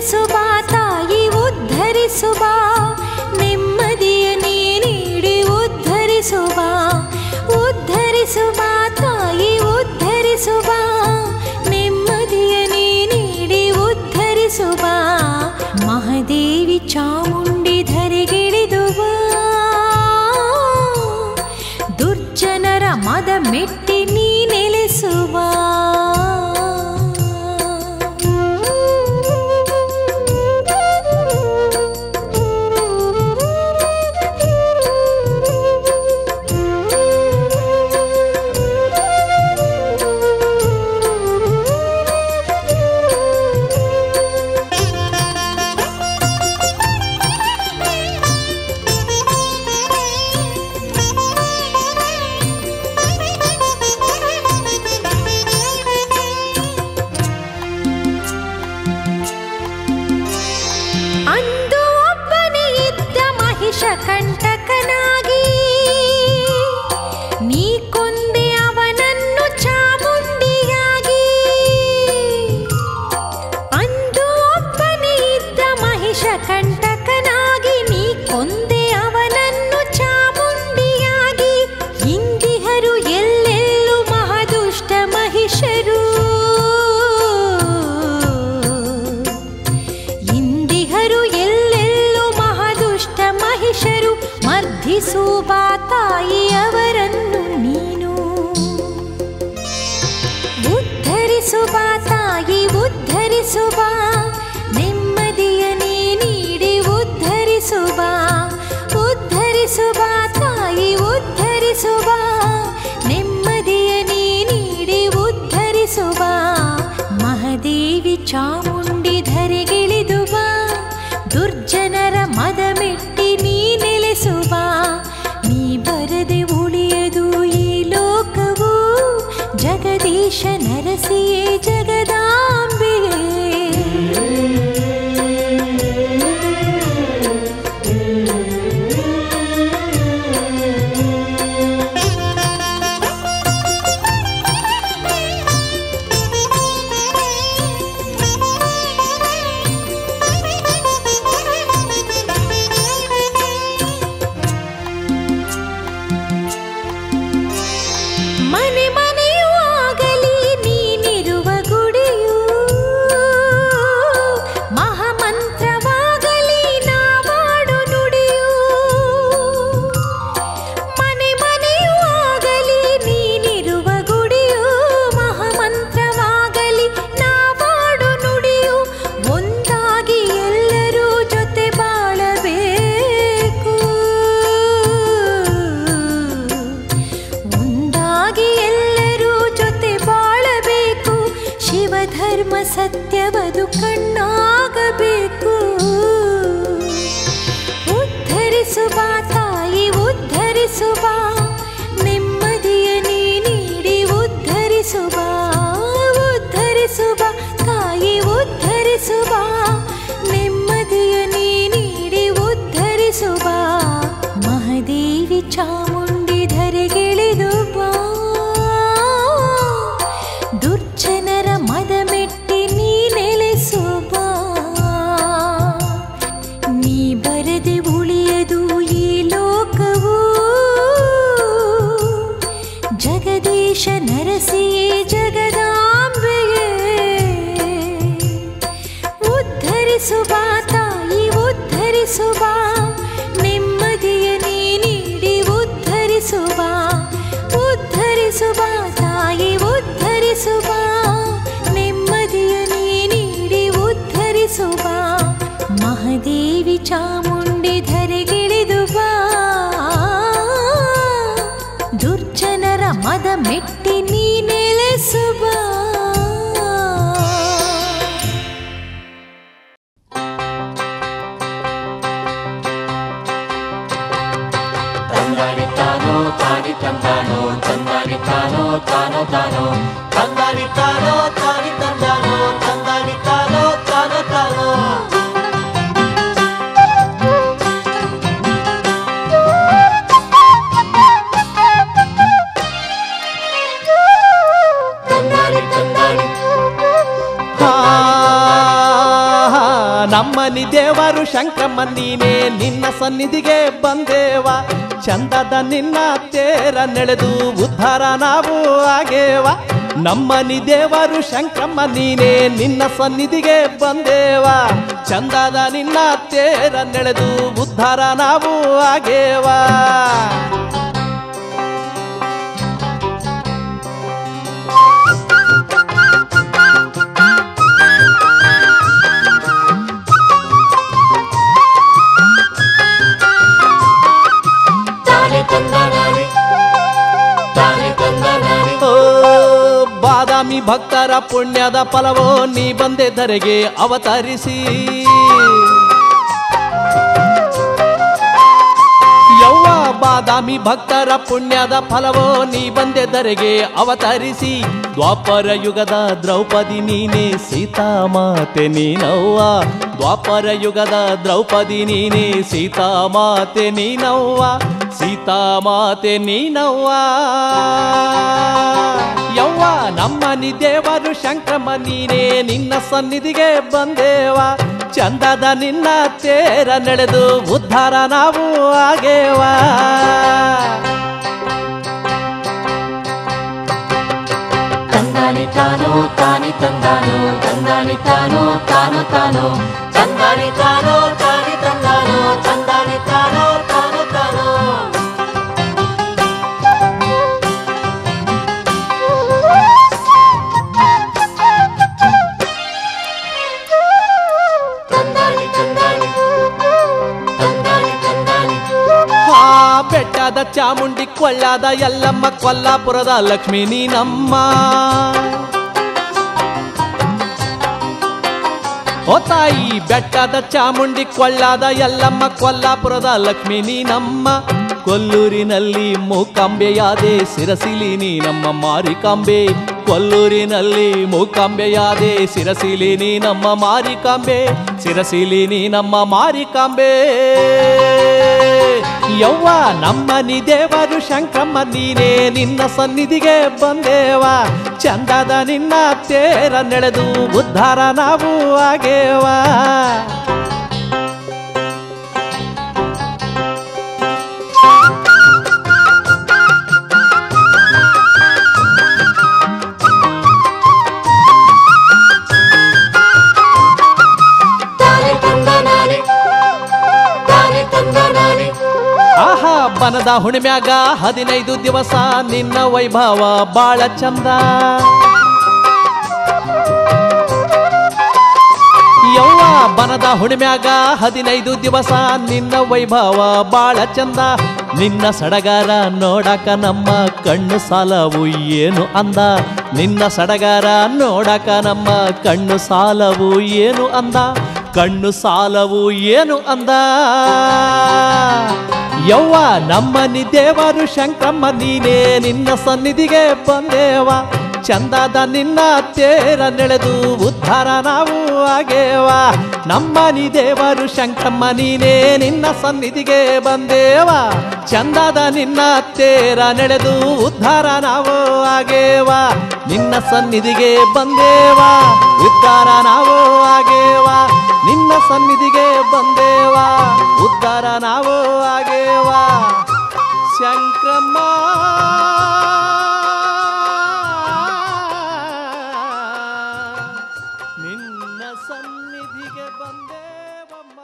ಉದ್ಧರಿಸು ಬಾ ತಾಯಿ ಉದ್ಧರಿಸು ಬಾ ನೆಮ್ಮದಿಯ ನೀ ನೀಡಿ ಉದ್ಧರಿಸು ಬಾ ಉದ್ಧರಿಸು ಬಾ ತಾಯಿ ಉದ್ಧರಿಸು ಬಾ ನೆಮ್ಮದಿಯ ನೀ ನೀಡಿ ಉದ್ಧರಿಸು ಬಾ ಮಹಾದೇವಿ ಚಾಮುಂಡಿ ಧರೆಗಿಳಿದು ಬಾ ದುರ್ಜನರ ಮದ ಮೆಟ್ಟಿ ನೀ ನೆಲೆಸುವ ಕಂಟಕನಾಗಿ ನೀ ಕೊಂದೆ ಅವನನ್ನು ಚಾಮುಂಡಿಯಾಗಿ ಅಂದು ಒಬ್ಬನೇ ಇದ್ದ ಮಹಿಷ ಕಂಟಕನಾಗಿ ನೀ ಕೊಂದೆ ಅವನನ್ನು ಚಾಮುಂಡಿಯಾಗಿ ಇಂದಿಹರು ಎಲ್ಲೆಲ್ಲೂ ಮಹಾದುಷ್ಟ ಮಹಿಷರು ಇಂದಿಹರು ಎಲ್ಲೆಲ್ಲೂ ಮಹಾದುಷ್ಟ ಮಹಿಷರು ಮರ್ಧಿಸು ಬಾ ತಾಯಿ ಅವರನ್ನು ನೀನು ಉದ್ಧರಿಸು ಬಾ ತಾಯಿ ಉದ್ಧರಿಸು ಬಾ ನೆಮ್ಮದಿಯ ನೀ ನೀಡಿ ಉದ್ಧರಿಸು ಬಾ ಉದ್ಧರಿಸು ಬಾ ತಾಯಿ ಉದ್ಧರಿಸು ಬಾ ನೆಮ್ಮದಿಯ ನೀ ನೀಡಿ ಉದ್ಧರಿಸು ಬಾ ಮಹಾದೇವಿ ಚಾಮುಂಡಿ ಧರೆಗಿಳಿದು ಬಾ ದುರ್ಜನರ ಮದ ಮೆಟ್ಟಿ ನೀ ನೆಲೆಸುವ ನೀ ಬರದೆ ಉಳಿಯದು ಈ ಲೋಕವು ಜಗದೀಶ ನರಸಿಯೇ ಜಗದಾಂಬೆಯೇ ಮನೆ ಮನೆಯೂ ಆಗಲಿ ನೀನಿರುವ ಗುಡಿಯು ಮಹಾಮಂತ್ರವಾಗಲಿ ನಾವಾಡು ನುಡಿಯು ಮನೆ ಮನೆಯೂ ಆಗಲಿ ನೀನಿರುವ ಗುಡಿಯು ಮಹಾಮಂತ್ರವಾಗಲಿ ನಾವಾಡು ನುಡಿಯು ಒಂದಾಗಿ ಎಲ್ಲರೂ ಜೊತೆ ಬಾಳಬೇಕು ಒಂದಾಗಿ ಎಲ್ಲರೂ ಜೊತೆ ಬಾಳಬೇಕು ಶಿವಧರ್ಮ ಸತ್ಯವದು ಕಣ್ಣಾಗಬೇಕು ಉದ್ಧರಿಸು ಬಾ ತಾಯಿ ಉದ್ಧರಿಸು ಬಾ ನೆಮ್ಮದಿಯ ನೀ ನೀಡಿ ಉದ್ಧರಿಸು ಬಾ ಉದ್ಧರಿಸು ಬಾ ತಾಯಿ ಉದ್ಧರಿಸು ಬಾ ನೆಮ್ಮದಿಯ ನೀ ನೀಡಿ ಉದ್ಧರಿಸು ಬಾ ಮಹಾದೇವಿ ಚಾಮುಂಡಿ ಧರೆಗಿಳಿದು ಬಾ ದುರ್ಜನರ ಮದ ಮೆಟ್ಟಿ ನೀ ನೆಲೆಸು ಬಾ ನೀ ಬರದೆ ಉಳಿಯದು ಈ ಲೋಕವು ಜಗದೀಶ ನರಸಿಯೇ ಜಗದಾಂಬೆಯೇ ಉದ್ಧರಿಸು ಬಾ ತಾಯಿ ಉದ್ಧರಿಸು ಬಾ ನೆಮ್ಮದಿಯ ನೀ ನೀಡಿ ಉದ್ಧರಿಸು ಬಾ ಉದ್ಧರಿಸು ಬಾ ತಾಯಿ ಉದ್ಧರಿಸು ಬಾ ನೆಮ್ಮದಿಯ ನೀ ನೀಡಿ ಉದ್ಧರಿಸು ಬಾ ಮಹಾದೇವಿ ಚಾಮುಂಡಿ ಧರೆಗಿಳಿದು ಬಾ ದುರ್ಜನರ ಮದ ಮೆಟ್ಟಿ ನೀ ನೆಲೆಸು ಬಾ ತಂದಾನಿ ತಾನೋ ತಾನಿ ತಂದಾನೋ ತಂದಾನಿ ತಾನೋ ತಾನೋ ತಾನೋ ತಂದಾನಿ ತಾನೋ ತಾನಿ ತಂದಾನೋ ತಂದಾನಿ ತಾನೋ ತಾನೋ ತಾನೋ ನಮ್ಮನಿ ದೇವರು ಶಂಕ್ರಮ್ಮ ನೀನೇ ನಿನ್ನ ಸನ್ನಿಧಿಗೆ ಬಂದೇವ ಚಂದದ ನಿನ್ನ ತೇರ ನೆಳೆದು ಉದ್ಧಾರ ನಾವು ಆಗೇವ ನಮ್ಮನಿ ದೇವರು ಶಂಕ್ರಮ್ಮ ನೀನೇ ನಿನ್ನ ಸನ್ನಿಧಿಗೆ ಬಂದೇವ ಚಂದದ ನಿನ್ನ ತೇರ ನೆಳೆದು ಉದ್ಧಾರ ನಾವು ಆಗೇವ ಬಾದಾಮಿ ಭಕ್ತರ ಪುಣ್ಯದ ಫಲವೋ ನೀ ಬಂದೆ ಧರೆಗೆ ಅವತರಿಸಿ ಯವ್ವ ಬಾದಾಮಿ ಭಕ್ತರ ಪುಣ್ಯದ ಫಲವೋ ನೀ ಬಂದೆ ಧರೆಗೆ ಅವತರಿಸಿ ದ್ವಾಪರ ಯುಗದ ದ್ರೌಪದಿ ನೀನೇ ಸೀತಾಮಾತೆ ನೀನವ್ವ ದ್ವಾಪರ ಯುಗದ ದ್ರೌಪದಿ ನೀನೇ ಸೀತಾಮಾತೆ ನೀನವ್ವ ಸೀತಾಮಾತೆ ನೀನವ್ವ ಯವ್ವ ನಮ್ಮನಿ ದೇವರು ಶಂಕ್ರಮ್ಮ ನೀನೇ ನಿನ್ನ ಸನ್ನಿಧಿಗೆ ಬಂದೇವ ಚಂದದ ನಿನ್ನ ತೇರ ನಡೆದು ಉದ್ಧಾರ ನಾವು ಆಗೇವ ತಂದಾನಿ ತಾನೋ ತಾನಿ ತಂದಾನೋ ತಂದಾನಿ ತಾನೋ ತಾನೋ ತಾನೋ ತಂದಾನಿ ತಾನೋ ತಾನಿ ತಂದಾನೋ ತಂದಾನಿ ತಾನೋ ತಾನೋ ತಾನೋ ಬೆಟ್ಟದ ಚಾಮುಂಡಿ ಕೊಳ್ಳಾದ ಯಲ್ಲಮ್ಮ ಕೊಲ್ಲಾಪುರದ ಲಕ್ಷ್ಮೀ ನೀನಮ್ಮ ಓ ತಾಯಿ ಬೆಟ್ಟದ ಚಾಮುಂಡಿ ಕೊಳ್ಳಾದ ಯಲ್ಲಮ್ಮ ಕೊಲ್ಲಾಪುರದ ಲಕ್ಷ್ಮೀ ನೀನಮ್ಮ ಕೊಲ್ಲೂರಿನಲ್ಲಿ ಮೂಕಾಂಬೆಯಾದೆ ಸಿರಸಿಲಿ ನೀನಮ್ಮ ಮಾರಿಕಾಂಬೆ ಕೊಲ್ಲೂರಿನಲ್ಲಿ ಮೂಕಾಂಬೆಯಾದೆ ಸಿರಸಿಲಿ ನೀನಮ್ಮ ಮಾರಿಕಾಂಬೆ ಸಿರಸಿಲಿ ನೀನಮ್ಮ ಮಾರಿಕಾಂಬೆ ಯವ್ವ ನಮ್ಮನಿ ದೇವರು ಶಂಕ್ರಮ್ಮ ನೀನೇ ನಿನ್ನ ಸನ್ನಿಧಿಗೆ ಬಂದೇವ ಚಂದದ ನಿನ್ನ ತೇರ ನೆಳೆದು ಉದ್ಧಾರ ನಾವು ಆಗೇವ ಆಹಾ ಬನದ ಹುಣ್ಮ್ಯಾಗ 15 ದಿವಸ ನಿನ್ನ ವೈಭವ ಬಾಳ ಚಂದ ಯವ್ವ ಬನದ ಹುಣ್ಮ್ಯಾಗ 15 ದಿವಸ ನಿನ್ನ ವೈಭವ ಬಾಳ ಚಂದ ನಿನ್ನ ಸಡಗಾರ ನೋಡಕ ನಮ್ಮ ಕಣ್ಣು ಸಾಲವು ಏನು ಅಂದ ನಿನ್ನ ಸಡಗಾರ ನೋಡಕ ನಮ್ಮ ಕಣ್ಣು ಸಾಲವು ಏನು ಅಂದ ಕಣ್ಣು ಸಾಲವು ಏನು ಅಂದ ಯವ್ವ ನಮ್ಮನಿ ದೇವರು ಶಂಕ್ರಮ್ಮ ನೀನೇ ನಿನ್ನ ಸನ್ನಿಧಿಗೆ ಬಂದೇವ ಚಂದದ ನಿನ್ನ ತೇರ ನೆಳೆದು ಉದ್ಧಾರ ನಾವು ಆಗೇವ ನಮ್ಮನಿ ದೇವರು ಶಂಕ್ರಮ್ಮ ನೀನೇ ನಿನ್ನ ಸನ್ನಿಧಿಗೆ ಬಂದೇವ ಚಂದದ ನಿನ್ನ ತೇರ ನೆಳೆದು ಉದ್ಧಾರ ನಾವು ಆಗೇವ ನಿನ್ನ ಸನ್ನಿಧಿಗೆ ಬಂದೇವ ಉದ್ಧಾರ ನಾವು ಆಗೇವ ನಿನ್ನ ಸನ್ನಿಧಿಗೆ ಬಂದೇವ ಉದ್ಧಾರ ನಾವು ಆಗೇವ ಶಂಕ್ರಮ್ಮ ನಿನ್ನ ಸನ್ನಿಧಿಗೆ ಬಂದೇವಮ್ಮ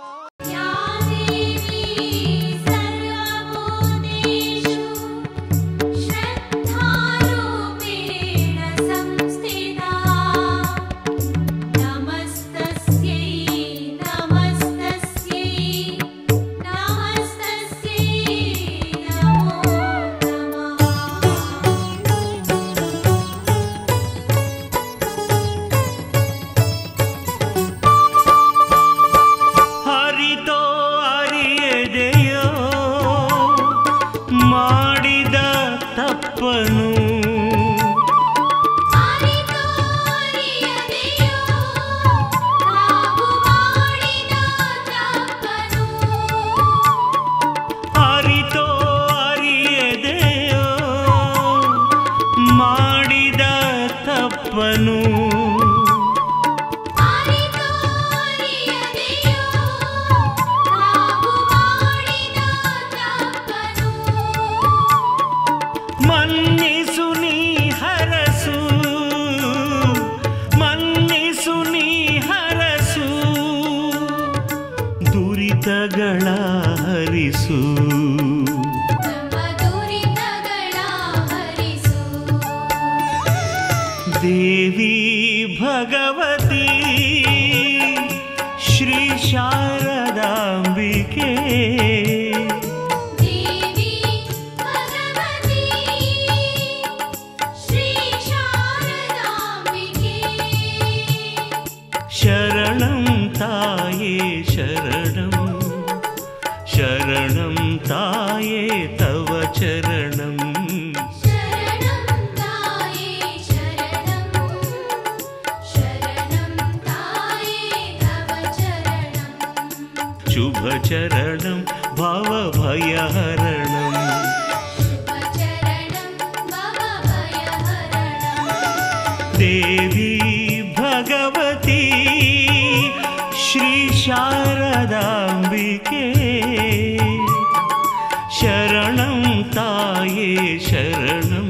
ಕರುಣಿಸು ನೀ ಹರಸು ದುರಿತಗಳ ಹರಿಸು ನಮ್ಮ ದುರಿತಗಳ ಹರಿಸು ದೇವಿ ಭಗವತಿ ಶ್ರೀ ಶಾರದಾಂಬಿಕೆ ದೇವಿ ಭಗವತಿ ಶ್ರೀ ಶಾರದಾಂಬಿಕೆ ಶರಣಂ ತಾಯೇ ಶರಣಂ ಶರಣಂ ತಾಯೇ ತವ ಚರಣಂ ಶರಣಂ ತಾಯೇ ಶರಣಂ ಶರಣಂ ತಾಯೇ ತವ ಚರಣಂ ಶುಭ ಚರಣಂ ಭವಭಯಹರಣಂ ಶುಭ ಚರಣಂ ಭವಭಯಹರಣಂ ದೇವಿ ಭಗವತಿ ಶ್ರೀ ಶಾರದಾಂಬಿಕೆ ಶರಣಂ ತಾಯೇ ಶರಣಂ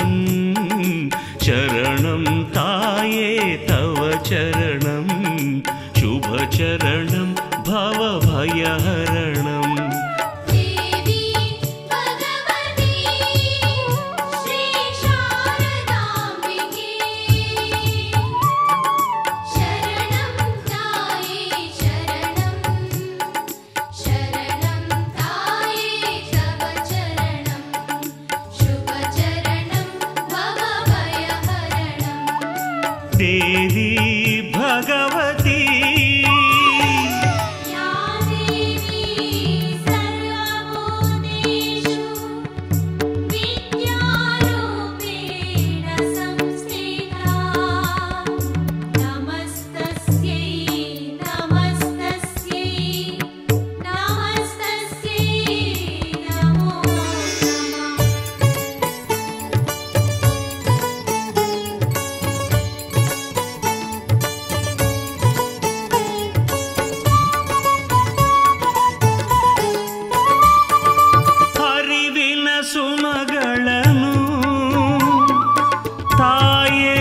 ಶರಣಂ ತಾಯೇ ತವ ಚರಣಂ ಶುಭ ಚರಣಂ ಭವಭಯಹರಣಂ ದೇವಿ ಭಗವತಿ ಶ್ರೀ ಶಾರದಾಂಬಿಕೆ ಶರಣಂ ತಾಯೇ ಶರಣಂ ಶರಣಂ ತಾಯೇ ತವ ಚರಣಂ ಶುಭ ಚರಣಂ ಭವಭಯಹರಣಂ ದೇವಿ ಭಗವತಿ ಯಾ ದೇವಿ ಸರ್ವಭೂತೇಷು ವಿದ್ಯಾರೂಪೇಣ ಸಂಸ್ಥಿತಾ ನಮಸ್ತಸ್ಯೈ ನಮಸ್ತಸ್ಯೈ ನಮಸ್ತಸ್ಯೈ ನಮೋ ನಮಃ ಹರಿವಿನ ಸುಮಗಳನ್ನು ತಾಯೇ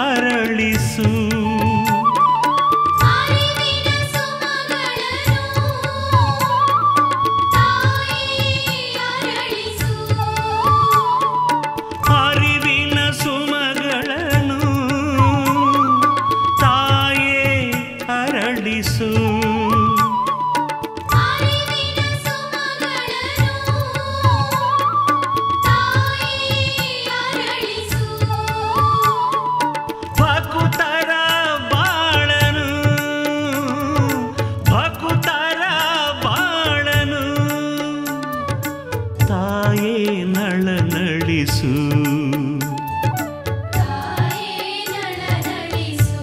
ಅರಳಿಸು ಅರಿವಿನ ಸುಮಗಳನ್ನು ತಾಯೇ ಅರಳಿಸು ಹರಿವಿನ ಸುಮಗಳನ್ನು ತಾಯೇ ಅರಳಿಸು ಅರಿವಿನ ಸುಮಗಳನ್ನು ತಾಯೇ ಅರಳಿಸು ಭಕುತರ ಬಾಳನು ಭಕುತರ ಬಾಳನು ತಾಯೇ ನಳನಳಿಸು ತಾಯೇ ನಳನಳಿಸು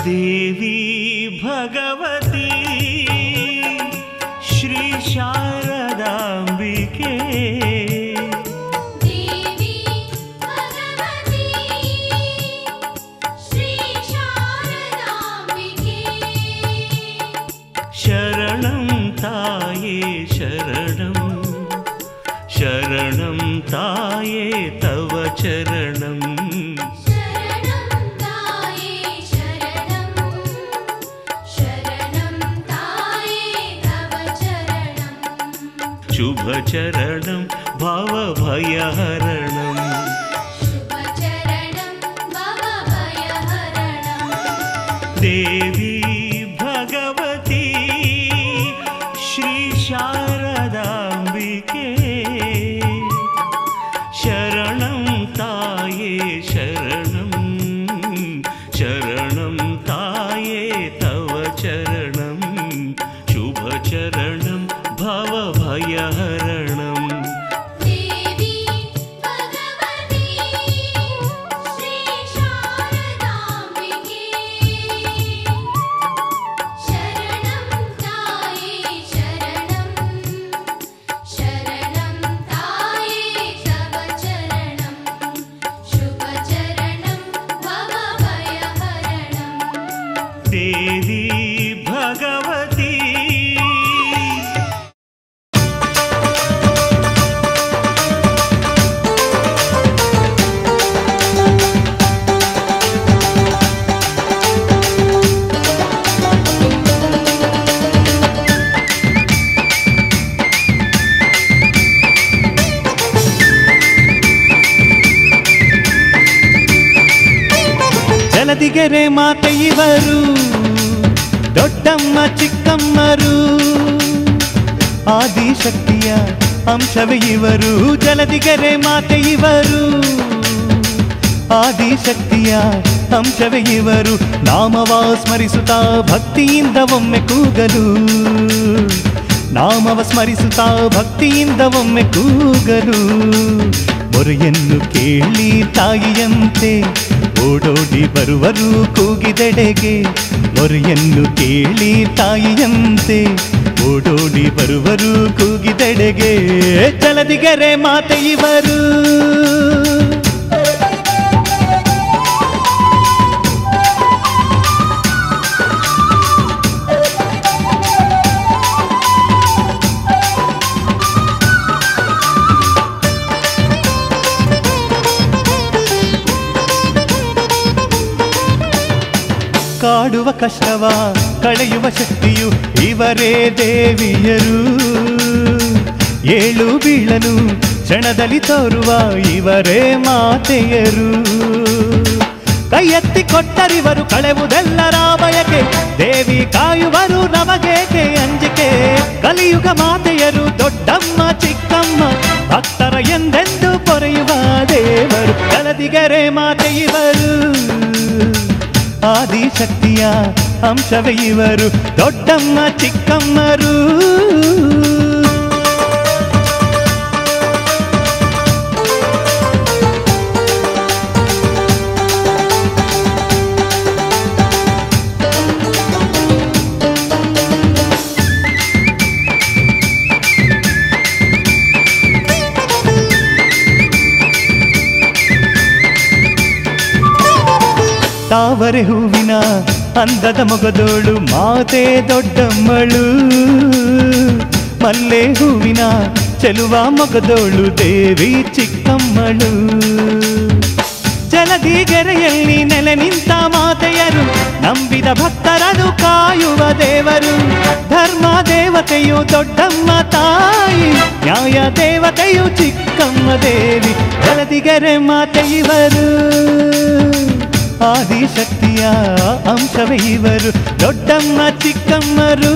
ದೇವಿ ಭಗವತಿ ಶ್ರೀ ಶಾರದಾಂಬಿಕೆ ದೇವಿ ಭಗವತಿ ಶ್ರೀ ಶಾರದಾಂಬಿಕೆ ಶರಣಂ ತಾಯೇ ಶರಣಂ ಶರಣಂ ತಾಯೇ ತವ ಚರಣಂ ಶರಣಂ ತಾಯೇ ಶರಣಂ ಶರಣಂ ತಾಯೇ ತವ ಚರಣಂ ಶುಭ ಚರಣಂ ಭವಭಯಹರಣಂ ಶುಭ ಚರಣಂ ಭವಭಯಹರಣಂ ದೇವಿ ಭಗವತಿ ಶ್ರೀ ಶಾರದಾಂಬಿಕೆ ಶರಣಂ ತಾಯೇ ಶರಣಂ ಶರಣಂ ತಾಯೇ ತವ ಚರಣಂ ಶುಭ ಚರಣಂ ಭವಭಯಹರಣಂ ದೇವಿ ಭಗವತಿ ಶ್ರೀ ಶಾರದಾಂಬಿಕೆ ಶರಣಂ ತಾಯೇ ಶರಣಂ ಶರಣಂ ತಾಯೇ ತವ ಚರಣಂ ಶುಭ ಚರಣಂ ಭವಭಯಹರಣಂ ದೇವಿ ಭಗವತಿ ಜಲದಿಗೆರೆ ಮಾತೆ ಇವರು ದೊಡ್ಡಮ್ಮ ಚಿಕ್ಕಮ್ಮರು ಆದಿಶಕ್ತಿಯ ಅಂಶವೇ ಇವರು ಜಲದಿಗೆರೆ ಮಾತೆ ಇವರು ಆದಿಶಕ್ತಿಯ ಅಂಶವೇ ಇವರು ನಾಮವ ಸ್ಮರಿಸುತ್ತಾ ಭಕ್ತಿಯಿಂದ ಒಮ್ಮೆ ಕೂಗಲು ನಾಮವ ಸ್ಮರಿಸುತ್ತಾ ಭಕ್ತಿಯಿಂದ ಒಮ್ಮೆ ಕೂಗಲು ಮೊರೆಯನ್ನು ಕೇಳಿ ತಾಯಿಯಂತೆ ಓಡೋಡಿ ಬರುವರು ಕೂಗಿದೆಡೆಗೆ ಮೊರೆಯನ್ನು ಕೇಳಿ ತಾಯಿಯಂತೆ ಓಡೋಡಿ ಬರುವರು ಕೂಗಿದೆಡೆಗೆ ಜಲದಿಗೆರೆ ಮಾತೆ ಇವರು ಕಾಡುವ ಕಷ್ಟವ ಕಳೆಯುವ ಶಕ್ತಿಯು ಇವರೇ ದೇವಿಯರು ಏಳು ಬೀಳಲು ಕ್ಷಣದಲ್ಲಿ ತೋರುವ ಇವರೇ ಮಾತೆಯರು ಕೈ ಎತ್ತಿ ಕೊಟ್ಟರಿವರು ಕಳೆವುದೆಲ್ಲರ ಬಯಕೆ ದೇವಿ ಕಾಯುವರು ನಮಗೇಕೆ ಅಂಜಿಕೆ ಕಲಿಯುಗ ಮಾತೆಯರು ದೊಡ್ಡಮ್ಮ ಚಿಕ್ಕಮ್ಮ ಭಕ್ತರ ಎಂದೆಂದು ಪೊರೆಯುವ ದೇವರು ಜಲದಿಗೆರೆ ಮಾತೆ ಇವರು ಆದಿಶಕ್ತಿಯ ಅಂಶವೇ ಇವರು ದೊಡ್ಡಮ್ಮ ಚಿಕ್ಕಮ್ಮರು ತಾವರೆ ಹೂವಿನ ಅಂದದ ಮೊಗದೋಳು ಮಾತೆ ದೊಡ್ಡಮ್ಮಳು ಮಲ್ಲೆ ಹೂವಿನ ಚೆಲುವ ಮೊಗದೋಳು ದೇವಿ ಚಿಕ್ಕಮ್ಮಳು ಜಲದಿಗೆರೆಯಲ್ಲಿ ನೆಲೆ ನಿಂತ ಮಾತೆಯರು ನಂಬಿದ ಭಕ್ತರನ್ನು ಕಾಯುವ ದೇವರು ಧರ್ಮ ದೇವತೆಯು ದೊಡ್ಡಮ್ಮ ತಾಯಿ ನ್ಯಾಯ ದೇವತೆಯು ಚಿಕ್ಕಮ್ಮ ದೇವಿ ಜಲದಿಗೆರೆ ಮಾತೆ ಇವರು ಆದಿಶಕ್ತಿಯ ಅಂಶವೇ ಇವರು ದೊಡ್ಡಮ್ಮ ಚಿಕ್ಕಮ್ಮರು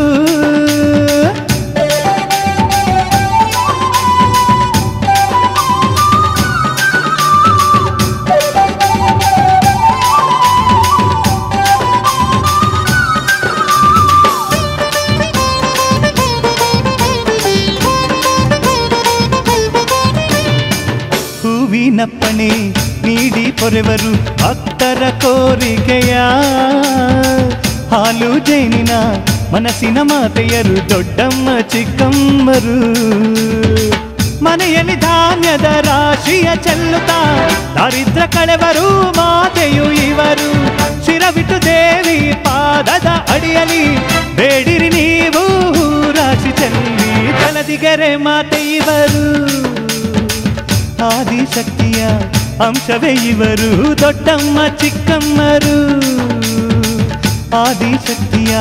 ಹೂವಿನಪ್ಪಣೆ ನೀಡಿ ಪೊರೆವರು ಭಕ್ತರ ಕೋರಿಕೆಯ ಹಾಲು ಜೇನಿನ ಮನಸ್ಸಿನ ಮಾತೆಯರು ದೊಡ್ಡಮ್ಮ ಚಿಕ್ಕಮ್ಮರು ಮನೆಯಲ್ಲಿ ಧಾನ್ಯದ ರಾಶಿಯ ಚೆಲ್ಲುತ್ತಾ ದಾರಿದ್ರ ಕಳೆವರು ಮಾತೆಯು ಇವರು ಶಿರವಿಟ್ಟು ದೇವಿ ಪಾದದ ಅಡಿಯಲಿ ಬೇಡಿರಿ ನೀವು ರಾಶಿ ಚೆಲ್ಲಿ ಜಲದಿಗೆರೆ ಮಾತೆ ಇವರು ಆದಿಶಕ್ತಿಯ ಅಂಶವೇ ಇವರು ದೊಡ್ಡಮ್ಮ ಚಿಕ್ಕಮ್ಮರು ಆದಿಶಕ್ತಿಯ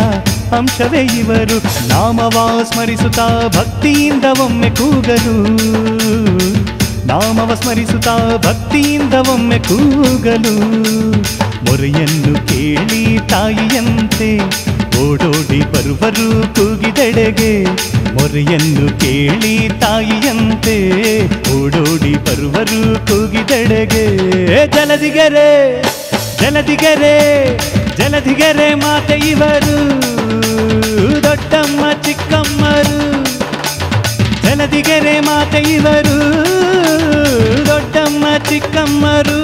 ಅಂಶವೇ ಇವರು ನಾಮವ ಸ್ಮರಿಸುತ್ತಾ ಭಕ್ತಿಯಿಂದ ಒಮ್ಮೆ ಕೂಗಲು ನಾಮವ ಸ್ಮರಿಸುತ್ತಾ ಭಕ್ತಿಯಿಂದ ಒಮ್ಮೆ ಕೂಗಲು ಮೊರೆಯನ್ನು ಕೇಳಿ ತಾಯಿಯಂತೆ ಓಡೋಡಿ ಬರುವರು ಕೂಗಿದೆಡೆಗೆ ಮೊರೆಯನ್ನು ಕೇಳಿ ತಾಯಿಯಂತೆ ಓಡೋಡಿ ಬರುವರು ಕೂಗಿದೆಡೆಗೆ ಜಲದಿಗೆರೆ ಜಲದಿಗೆರೆ ಜಲದಿಗೆರೆ ಮಾತೆ ಇವರು ದೊಡ್ಡಮ್ಮ ಚಿಕ್ಕಮ್ಮರು ಜಲದಿಗೆರೆ ಮಾತೆ ಇವರು ದೊಡ್ಡಮ್ಮ ಚಿಕ್ಕಮ್ಮರು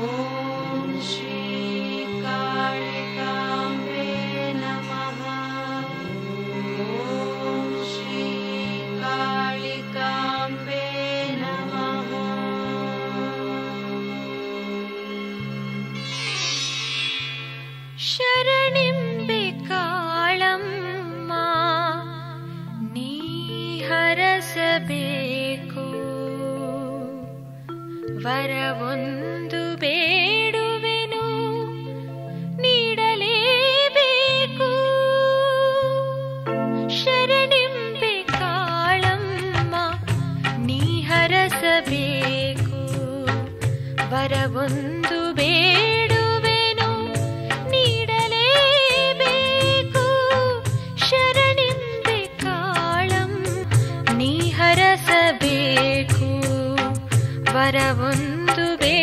Om Shri Kalika ಹರಸಬೇಕು. ವರವೊಂದು ಬೇಡುವೆನು ನೀಡಲೇಬೇಕು. ಶರಣೆಂಬೆ ಕಾಳಮ್ಮ ನೀ ಹರಸಬೇಕು. ವರವೊಂದು ಬೇಡುವೆನು ನೀಡಲೇಬೇಕು. ಶರಣೆಂಬೆ ಕಾಳಮ್ಮ ನೀ ಹರಸಬೇಕು. ವರವೊಂದು ಬೇಡುವೆನು